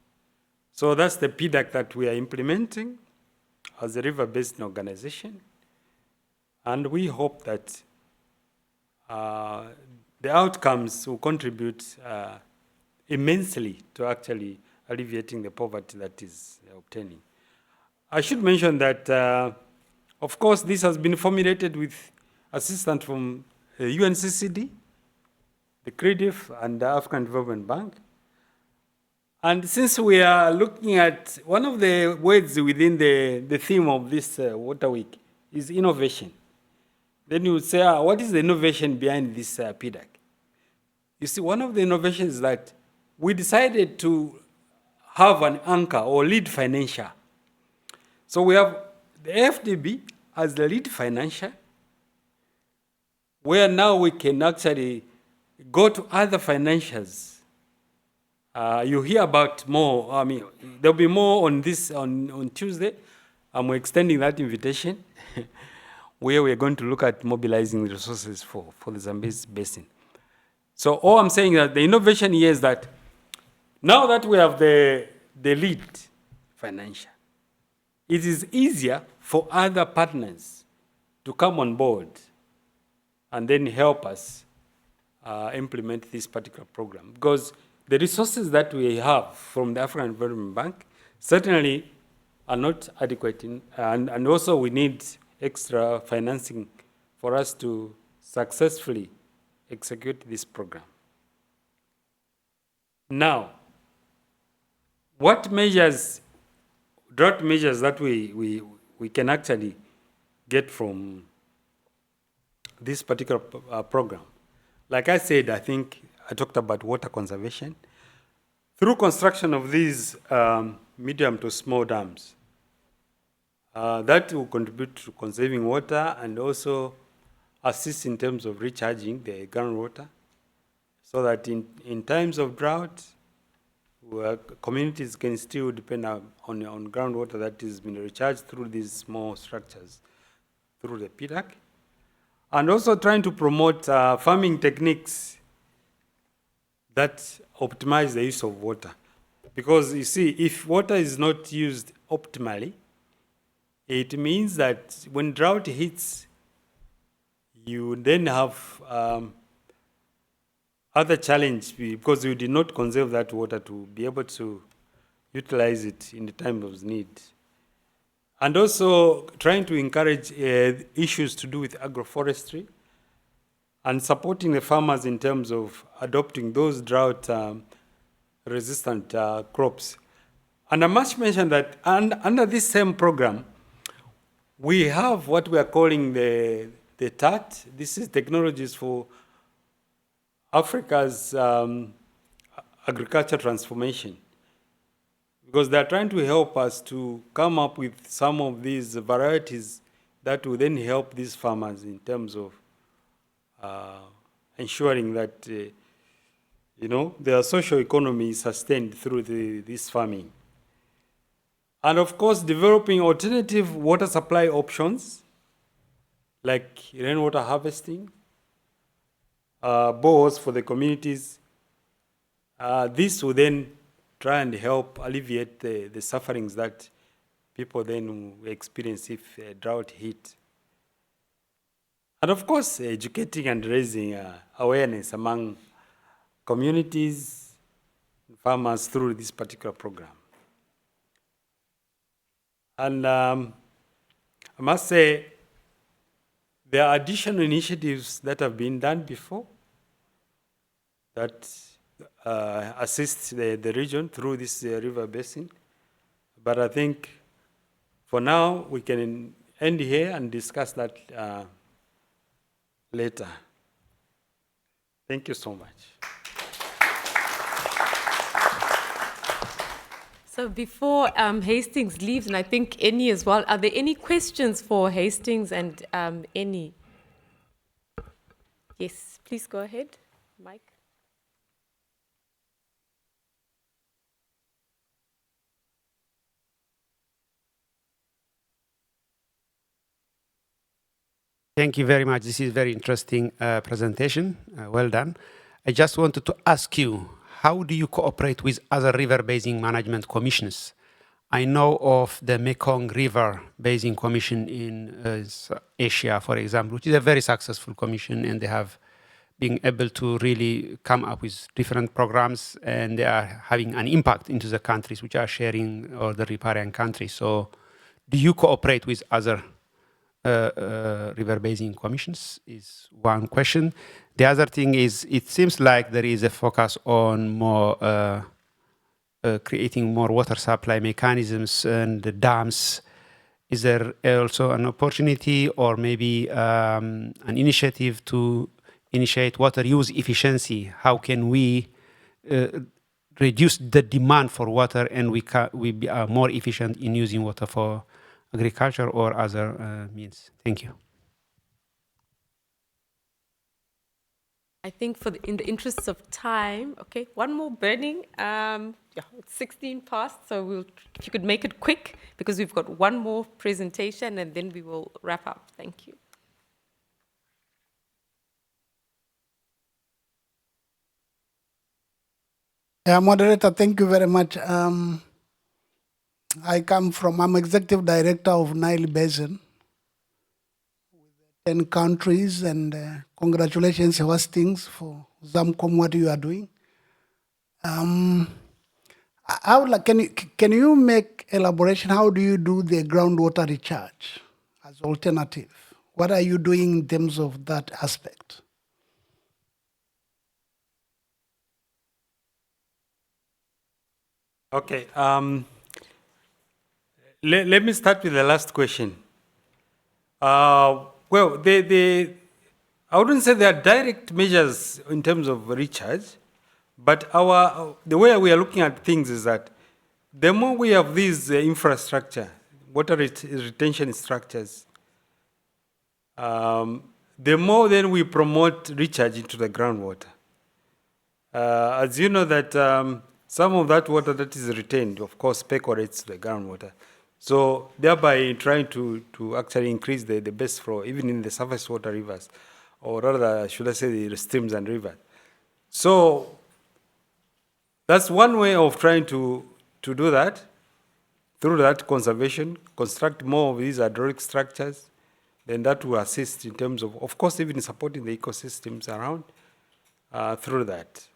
So that's the PDAC that we are implementing as a river basin organization. And we hope that the outcomes will contribute immensely to actually alleviating the poverty that is obtaining. I should mention that, of course, this has been formulated with assistance from UNCCD the CREDIF and the African Development Bank. And since we are looking at one of the words within the theme of this Water Week is innovation. Then you would say, what is the innovation behind this PDAC? You see, one of the innovations is that we decided to have an anchor or lead financier. So we have the FDB as the lead financier, where now we can actually go to other financiers. You hear about more, I mean, there'll be more on this on Tuesday. I'm extending that invitation where we're going to look at mobilizing the resources for the Zambezi Basin. So all I'm saying is that the innovation here is that now that we have the lead financier, it is easier for other partners to come on board and then help us implement this particular program. Because the resources that we have from the African Development Bank certainly are not adequate. And also we need extra financing for us to successfully execute this program. Now, what measures, drought measures that we can actually get from this particular program? Like I said, I think I talked about water conservation. Through construction of these medium to small dams, that will contribute to conserving water and also assist in terms of recharging the groundwater, so that in times of drought, communities can still depend on groundwater that is being recharged through these small structures, through the PDAC. And also trying to promote farming techniques that optimize the use of water. Because you see, if water is not used optimally, it means that when drought hits, you then have other challenge because you did not conserve that water to be able to utilize it in the time of need. And also trying to encourage issues to do with agroforestry and supporting the farmers in terms of adopting those drought-resistant crops. And I must mention that under this same program, we have what we are calling the TAT. This is Technologies for Africa's Agriculture Transformation, because they're trying to help us to come up with some of these varieties that will then help these farmers in terms of ensuring that their social economy is sustained through this farming. And of course, developing alternative water supply options like rainwater harvesting, boreholes for the communities. This will then try and help alleviate the sufferings that people then experience if drought hit. And of course, educating and raising awareness among communities, farmers through this particular program. And I must say, there are additional initiatives that have been done before that assist the region through this river basin. But I think for now, we can end here and discuss that later. Thank you so much. So before Hastings leaves, and I think Annie as well, are there any questions for Hastings and Annie? Yes, please go ahead, Mike. Thank you very much. This is a very interesting presentation. Well done. I just wanted to ask you, how do you cooperate with other river basin management commissions? I know of the Mekong River Basin Commission in Asia, for example, which is a very successful commission, and they have been able to really come up with different programs, and they are having an impact into the countries which are sharing, or the riparian countries. So do you cooperate with other river basin commissions is one question. The other thing is, it seems like there is a focus on more creating more water supply mechanisms and the dams. Is there also an opportunity or maybe an initiative to initiate water use efficiency? How can we reduce the demand for water and we be more efficient in using water for agriculture or other means? Thank you. I think in the interests of time, okay, one more burning. Yeah, it's 16 past, so if you could make it quick, because we've got one more presentation and then we will wrap up. Thank you. Moderator, thank you very much. I'm executive director of Nile Basin, 10 countries, and congratulations, hostings, for Zamcom, what you are doing. I would like, can you make elaboration? How do you do the groundwater recharge as alternative? What are you doing in terms of that aspect? Okay. Let me start with the last question. Well, I wouldn't say there are direct measures in terms of recharge, but the way we are looking at things is that the more we have these infrastructure, water retention structures, the more then we promote recharge into the groundwater. As you know that some of that water that is retained, of course, percolates to the groundwater. So thereby trying to actually increase the base flow, even in the surface water rivers, or rather, should I say, the streams and rivers. So that's one way of trying to do that, through that conservation, construct more of these hydraulic structures, then that will assist in terms of course, even supporting the ecosystems around through that.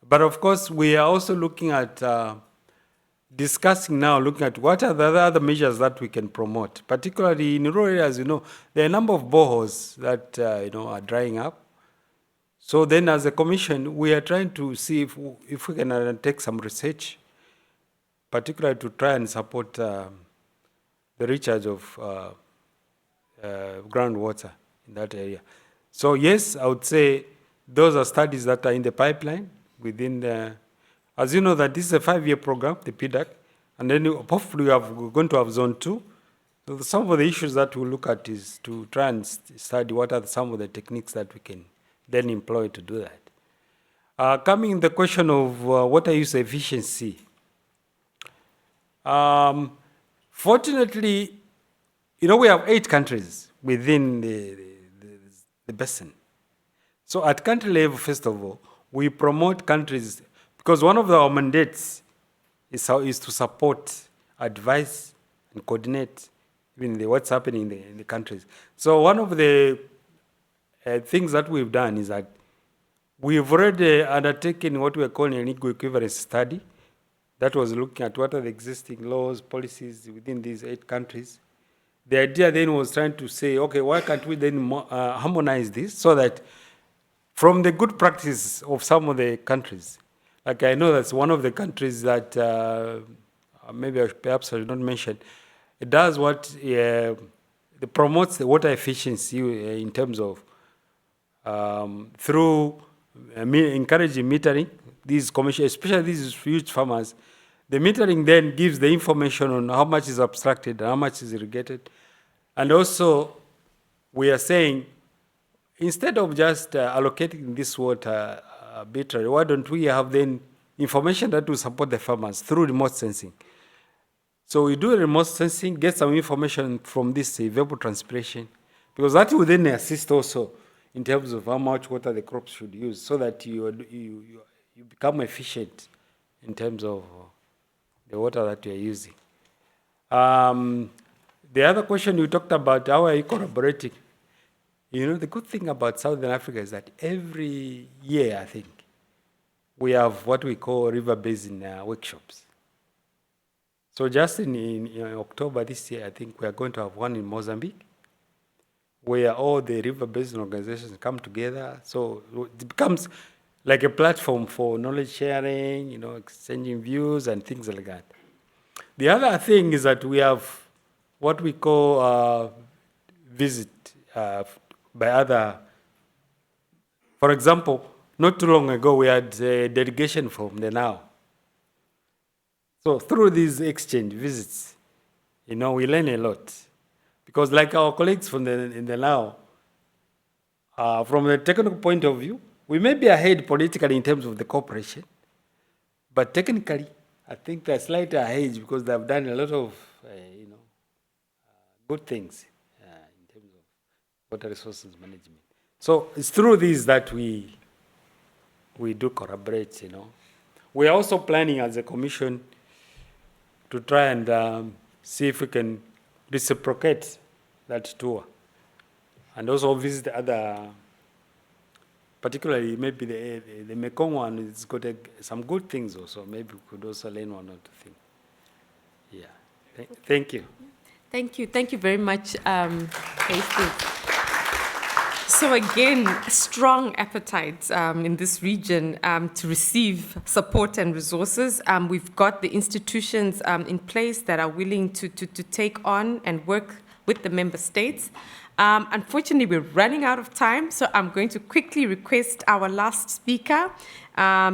But of course, we are also looking at discussing now, looking at what are the other measures that we can promote, particularly in rural areas. There are a number of boreholes that are drying up. So then, as a commission, we are trying to see if we can undertake some research, particularly to try and support the recharge of groundwater in that area. So yes, I would say those are studies that are in the pipeline within the. As you know, that this is a 5-year program, the PDAC, and then hopefully we're going to have zone 2. So some of the issues that we'll look at is to try and study what are some of the techniques that we can then employ to do that. Coming the question of water use efficiency. Fortunately, we have 8 countries within the basin. So at country level, first of all, we promote countries, because one of our mandates is to support, advise, and coordinate even what's happening in the countries. So one of the things that we've done is that we've already undertaken what we're calling an equivalence study that was looking at what are the existing laws, policies within these 8 countries. The idea then was trying to say, okay, why can't we then harmonize this so that from the good practice of some of the countries, like I know that's one of the countries that maybe perhaps I should not mention, it does what it promotes the water efficiency in terms of through encouraging metering, these commercial, especially these huge farmers. The metering then gives the information on how much is abstracted and how much is irrigated. And also, we are saying, instead of just allocating this water arbitrarily, why don't we have then information that will support the farmers through remote sensing? So we do remote sensing, get some information from this variable transpiration, because that will then assist also in terms of how much water the crops should use, so that you become efficient in terms of the water that you are using. The other question you talked about, how are you collaborating? The good thing about Southern Africa is that every year, I think, we have what we call river basin workshops. So just in October this year, I think we are going to have one in Mozambique. where all the river basin organizations come together. So it becomes like a platform for knowledge sharing, you know, exchanging views and things like that. The other thing is that we have what we call visit by other. For example, not too long ago, we had a delegation from the Now. So through these exchange visits, you know, we learn a lot. Because like our colleagues from in the Now, from a technical point of view, we may be ahead politically in terms of the cooperation, but technically, I think they're slightly ahead because they've done a lot of, you know, good things in terms of water resources management. So it's through these that we do collaborate, you know. We are also planning as a commission to try and see if we can reciprocate that tour and also visit other, particularly maybe the Mekong one, it's got some good things also. Maybe we could also learn one or two things. Yeah, thank you. Thank you very much, Casey. So again, strong appetite in this region to receive support and resources. We've got the institutions in place that are willing to take on and work with the member states. Unfortunately, we're running out of time, so I'm going to quickly request our last speaker.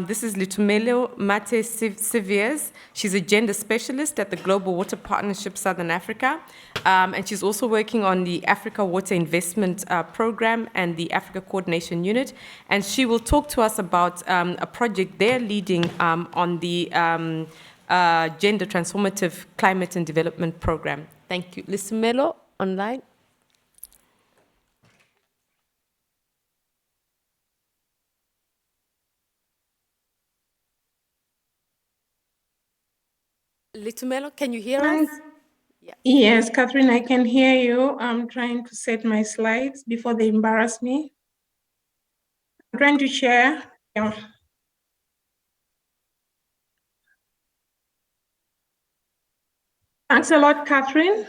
This is Litumelo Mate Seviers. She's a gender specialist at the Global Water Partnership Southern Africa, and she's also working on the Africa Water Investment Program and the Africa Coordination Unit, and she will talk to us about a project they're leading on the Gender Transformative Climate and Development Program. Thank you. Litumelo, online. Litumelo, can you hear us? Yeah. Yes, Catherine, I can hear you. I'm trying to set my slides before they embarrass me. I'm trying to share. Yeah. Thanks a lot, Catherine.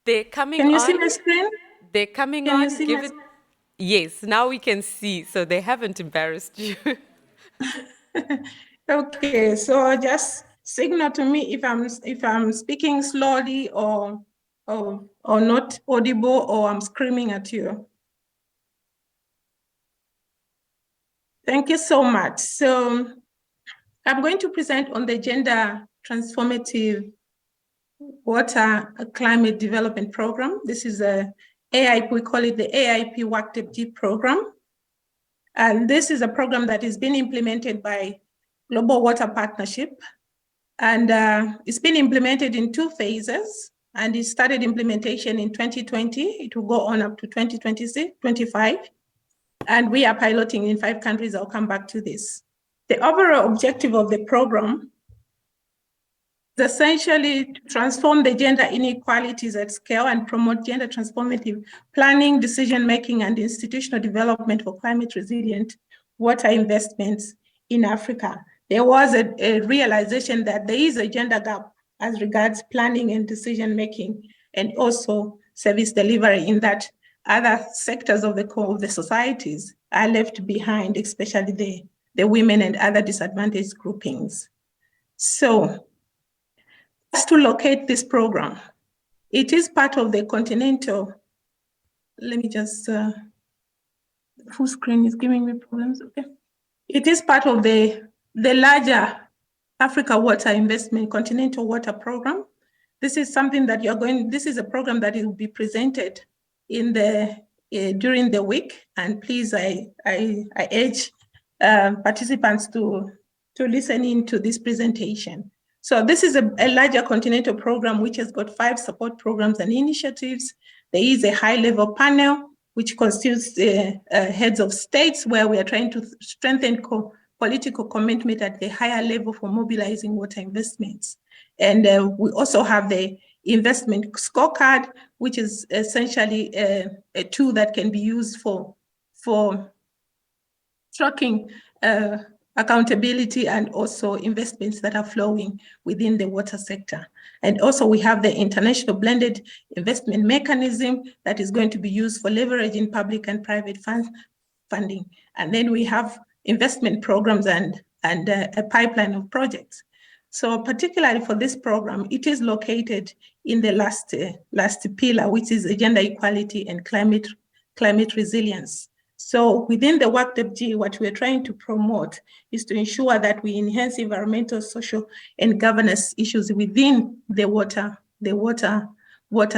They're coming on. Can you on. see my screen? They're coming can on. You see Give it. Yes, now we can see. So they haven't embarrassed you. Okay, so just signal to me if I'm speaking slowly or not audible, or I'm screaming at you. Thank you so much. So I'm going to present on the Gender Transformative Water Climate Development Program. This is a AIP, we call it the AIP WACTEP program. And this is a program that is being implemented by Global Water Partnership. And it's been implemented in 2 phases. And it started implementation in 2020. It will go on up to 2026, 25. And we are piloting in 5 countries. I'll come back to this. The overall objective of the program is essentially to transform the gender inequalities at scale and promote gender transformative planning, decision-making, and institutional development for climate resilient water investments in Africa. There was a realization that there is a gender gap as regards planning and decision-making, and also service delivery, in that other sectors of the societies are left behind, especially the women and other disadvantaged groupings. So, to locate this program, it is part of the continental, let me just, full screen is giving me problems, okay. It is part of the larger Africa Water Investment Continental Water Program. This is something that this is a program that will be presented in during the week, and please, I urge participants to listen in to this presentation. So this is a larger continental program which has got 5 support programs and initiatives. There is a high-level panel which constitutes heads of states, where we are trying to strengthen political commitment at the higher level for mobilizing water investments. And we also have the investment scorecard, which is essentially a tool that can be used for tracking accountability and also investments that are flowing within the water sector. And also we have the international blended investment mechanism that is going to be used for leveraging public and private funding. And then we have investment programs and a pipeline of projects. So particularly for this program, it is located in the last pillar, which is gender equality and climate resilience. So within the WACTEP-G, what we're trying to promote is to ensure that we enhance environmental, social, and governance issues within the water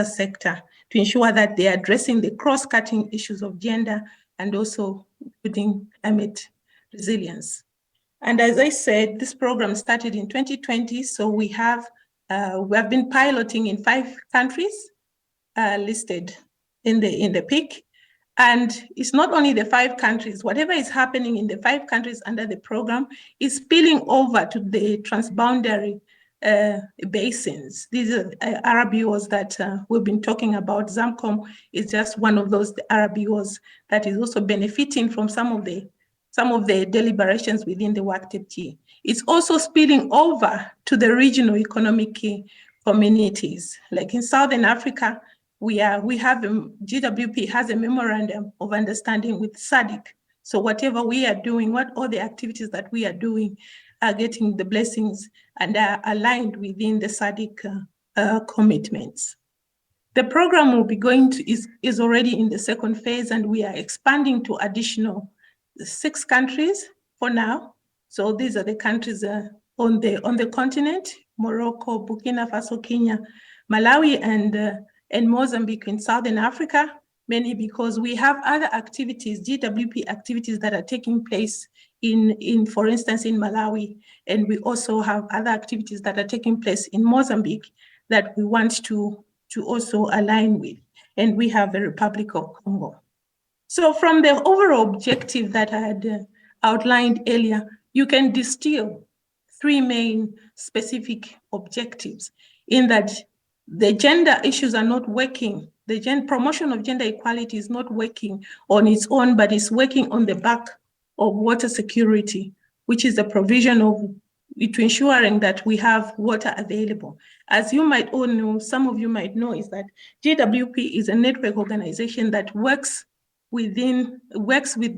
sector to ensure that they are addressing the cross-cutting issues of gender and also putting climate resilience. And as I said, this program started in 2020, so we have been piloting in 5 countries listed in the PIC. And it's not only the 5 countries, whatever is happening in the 5 countries under the program is spilling over to the transboundary basins. These are RBOs that we've been talking about. Zamcom is just one of those RBOs that is also benefiting from some of the deliberations within the WACTEP-G. It's also spilling over to the regional economic communities. Like in Southern Africa, GWP has a memorandum of understanding with SADC. So whatever we are doing, all the activities that we are doing are getting the blessings and are aligned within the SADC commitments. The program will be is already in the 2nd phase, and we are expanding to additional 6 countries for now. So these are the countries on the continent: Morocco, Burkina Faso, Kenya, Malawi, and Mozambique in Southern Africa, mainly because we have other activities, GWP activities that are taking place for instance, in Malawi, and we also have other activities that are taking place in Mozambique that we want to also align with, and we have the Republic of Congo. So from the overall objective that I had outlined earlier, you can distill 3 main specific objectives in that the gender issues are not working. The promotion of gender equality is not working on its own, but it's working on the back of water security, which is the provision to ensuring that we have water available. As you might all know, some of you might know, is that GWP is a network organization that works with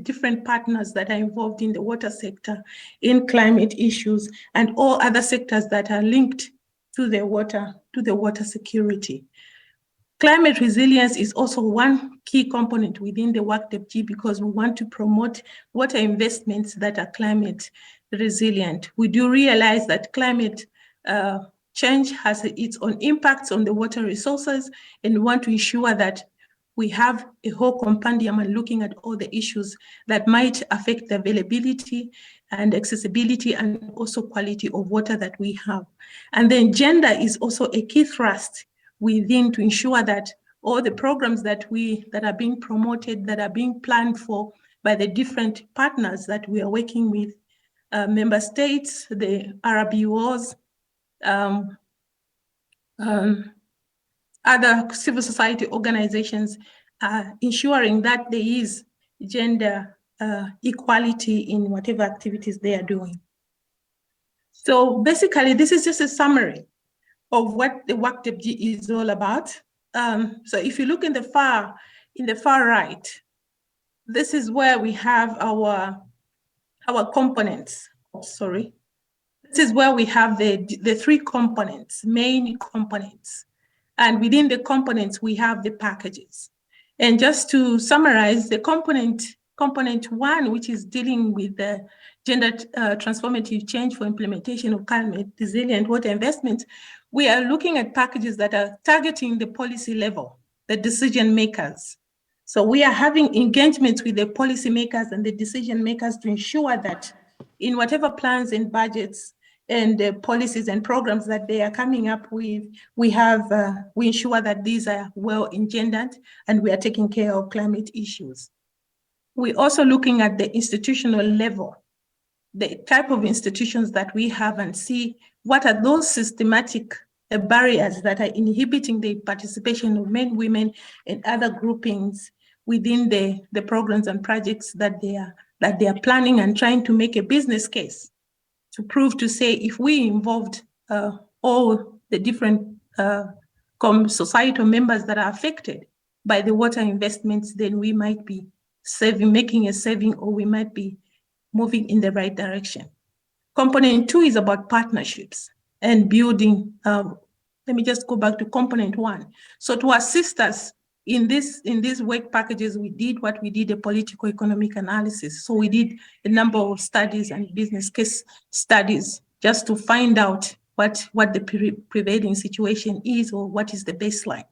different partners that are involved in the water sector, in climate issues, and all other sectors that are linked to the water security. Climate resilience is also one key component within the WACTEP-G because we want to promote water investments that are climate resilient. We do realize that climate change has its own impacts on the water resources, and we want to ensure that we have a whole compendium and looking at all the issues that might affect the availability and accessibility and also quality of water that we have. And then gender is also a key thrust within to ensure that all the programs that are being promoted, that are being planned for by the different partners that we are working with, member states, the RBOs, other civil society organizations, ensuring that there is gender equality in whatever activities they are doing. So basically, this is just a summary of what the WACTEP-G is all about. So if you look in the far right, this is where we have our components. Oh, sorry. This is where we have the 3 components, main components. And within the components, we have the packages. And just to summarize, the component 1, which is dealing with the gender transformative change for implementation of climate resilient water investments, we are looking at packages that are targeting the policy level, the decision makers. So we are having engagements with the policy makers and the decision makers to ensure that in whatever plans and budgets and policies and programs that they are coming up with, we ensure that these are well engendered and we are taking care of climate issues. We're also looking at the institutional level, the type of institutions that we have, and see what are those systematic barriers that are inhibiting the participation of men, women, and other groupings within the programs and projects that they are planning and trying to make a business case to prove to say if we involved all the different societal members that are affected by the water investments, then we might be making a saving, or we might be moving in the right direction. Component 2 is about partnerships and building. Let me just go back to component 1. So to assist us in these work packages, we did a political economic analysis. So we did a number of studies and business case studies just to find out what the prevailing situation is, or what is the baseline.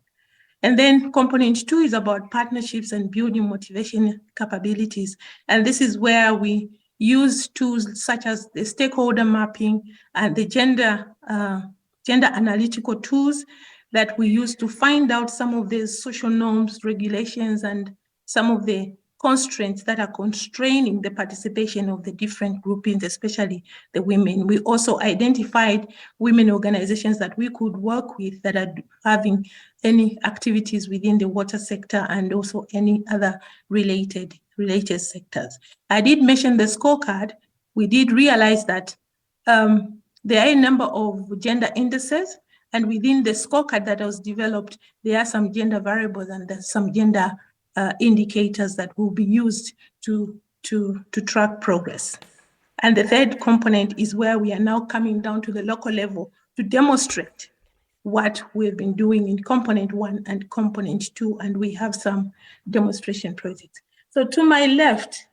And then component 2 is about partnerships and building motivation capabilities. And this is where we use tools such as the stakeholder mapping and the gender analytical tools that we use to find out some of the social norms, regulations, and some of the constraints that are constraining the participation of the different groupings, especially the women. We also identified women organizations that we could work with that are having any activities within the water sector and also any other related sectors. I did mention the scorecard. We did realize that there are a number of gender indices, and within the scorecard that was developed, there are some gender variables and there's some gender indicators that will be used to track progress. And the third component is where we are now coming down to the local level to demonstrate what we've been doing in component 1 and component 2, and we have some demonstration projects. So to my left,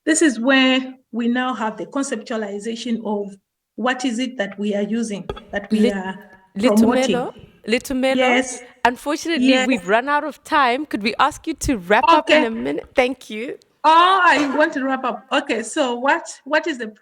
this is where we now have the conceptualization of what is it that we are using, that we are promoting. Little Melo, yes. Unfortunately, yes. We've run out of time. Could we ask you to wrap up in a minute? Thank you. Oh, I want to wrap up. Okay, so what is the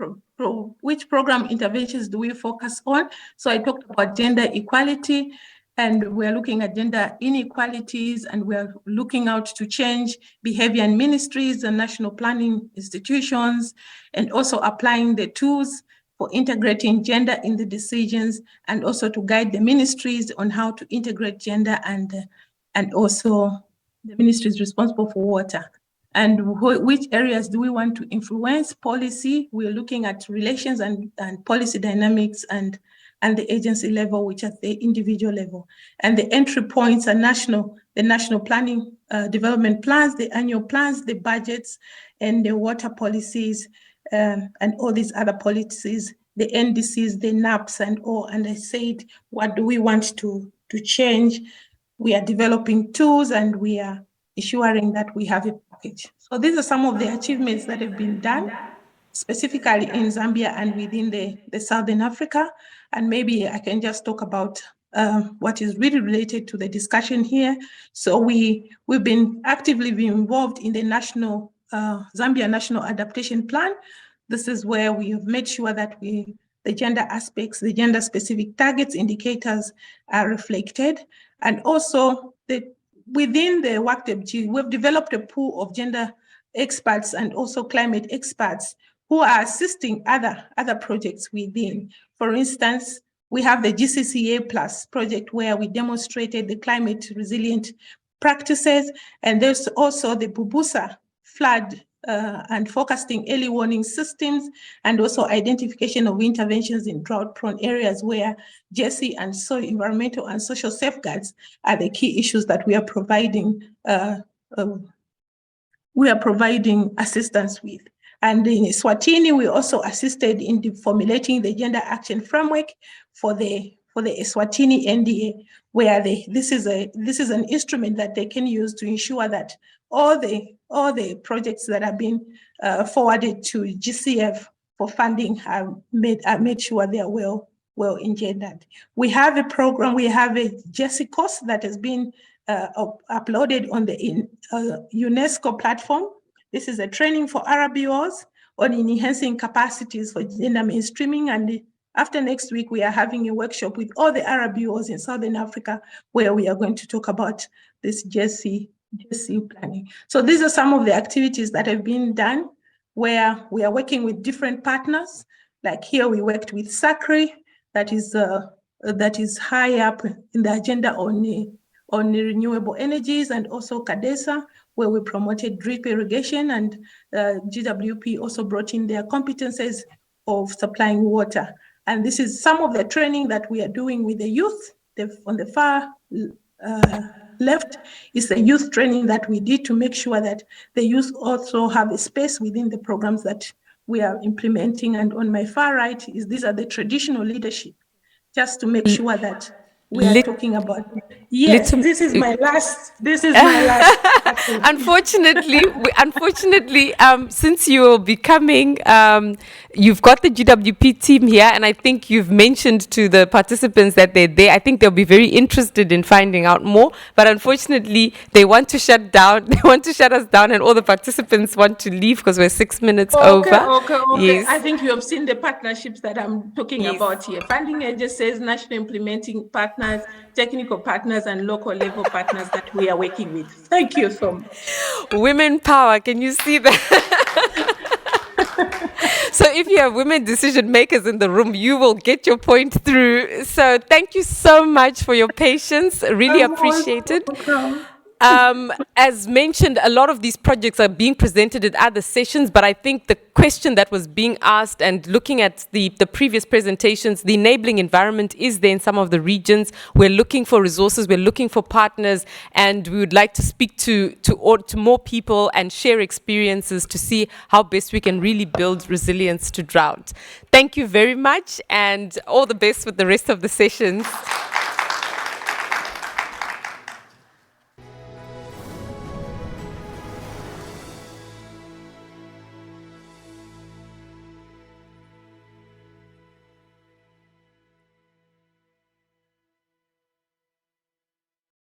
which program interventions do we focus on? So I talked about gender equality, and we're looking at gender inequalities, and we're looking out to change behavior in ministries and national planning institutions, and also applying the tools for integrating gender in the decisions, and also to guide the ministries on how to integrate gender, and also the ministries responsible for water. And which areas do we want to influence policy? We're looking at relations and policy dynamics and the agency level, which at the individual level. And the entry points are the national planning development plans, the annual plans, the budgets, and the water policies, and all these other policies, the NDCs, the NAPs, and all. And I said, what do we want to change? We are developing tools, and we are ensuring that we have a package. So these are some of the achievements that have been done, specifically in Zambia and within the Southern Africa. And maybe I can just talk about what is really related to the discussion here. So we've been actively involved in the national Zambia National Adaptation Plan. This is where we have made sure that the gender aspects, the gender specific targets, indicators are reflected. And also within the WACTEBG, we've developed a pool of gender experts and also climate experts who are assisting other projects within. For instance, we have the GCCA Plus project where we demonstrated the climate resilient practices, and there's also the Bubusa flood and forecasting early warning systems, and also identification of interventions in drought-prone areas where GESI and soil environmental and social safeguards are the key issues that we are providing assistance with. And in Eswatini, we also assisted in formulating the gender action framework for the Eswatini NDA, where this is an instrument that they can use to ensure that all the projects that have been forwarded to GCF for funding are made sure they are well engendered. We have a program, we have a GESI course that has been uploaded on the UNESCO platform. This is a training for RBOs on enhancing capacities for gender mainstreaming, and after next week, we are having a workshop with all the RBOs in Southern Africa where we are going to talk about this GESI planning. So these are some of the activities that have been done where we are working with different partners. Like here, we worked with SACRI, that is high up in the agenda on renewable energies, and also CADESA, where we promoted drip irrigation, and GWP also brought in their competences of supplying water. And this is some of the training that we are doing with the youth. On the far left is the youth training that we did to make sure that the youth also have a space within the programs that we are implementing. And on my far right is these are the traditional leadership, just to make sure that we are talking about. Yes, this is my last. This is my last. Unfortunately, since you're becoming, you've got the GWP team here, and I think you've mentioned to the participants that they're there. I think they'll be very interested in finding out more. But unfortunately, they want to shut down. They want to shut us down, and all the participants want to leave because we're 6 minutes over. Okay. Yes. I think you have seen the partnerships that I'm talking about here. Funding agencies, national implementing partners, technical partners, and local level partners that we are working with. Thank you so much. Women power, can you see that? So if you have women decision makers in the room, you will get your point through. So thank you so much for your patience. Really appreciated. As mentioned, a lot of these projects are being presented at other sessions, but I think the question that was being asked and looking at the previous presentations, the enabling environment is there in some of the regions. We're looking for resources, we're looking for partners, and we would like to speak to more people and share experiences to see how best we can really build resilience to drought. Thank you very much, and all the best with the rest of the sessions.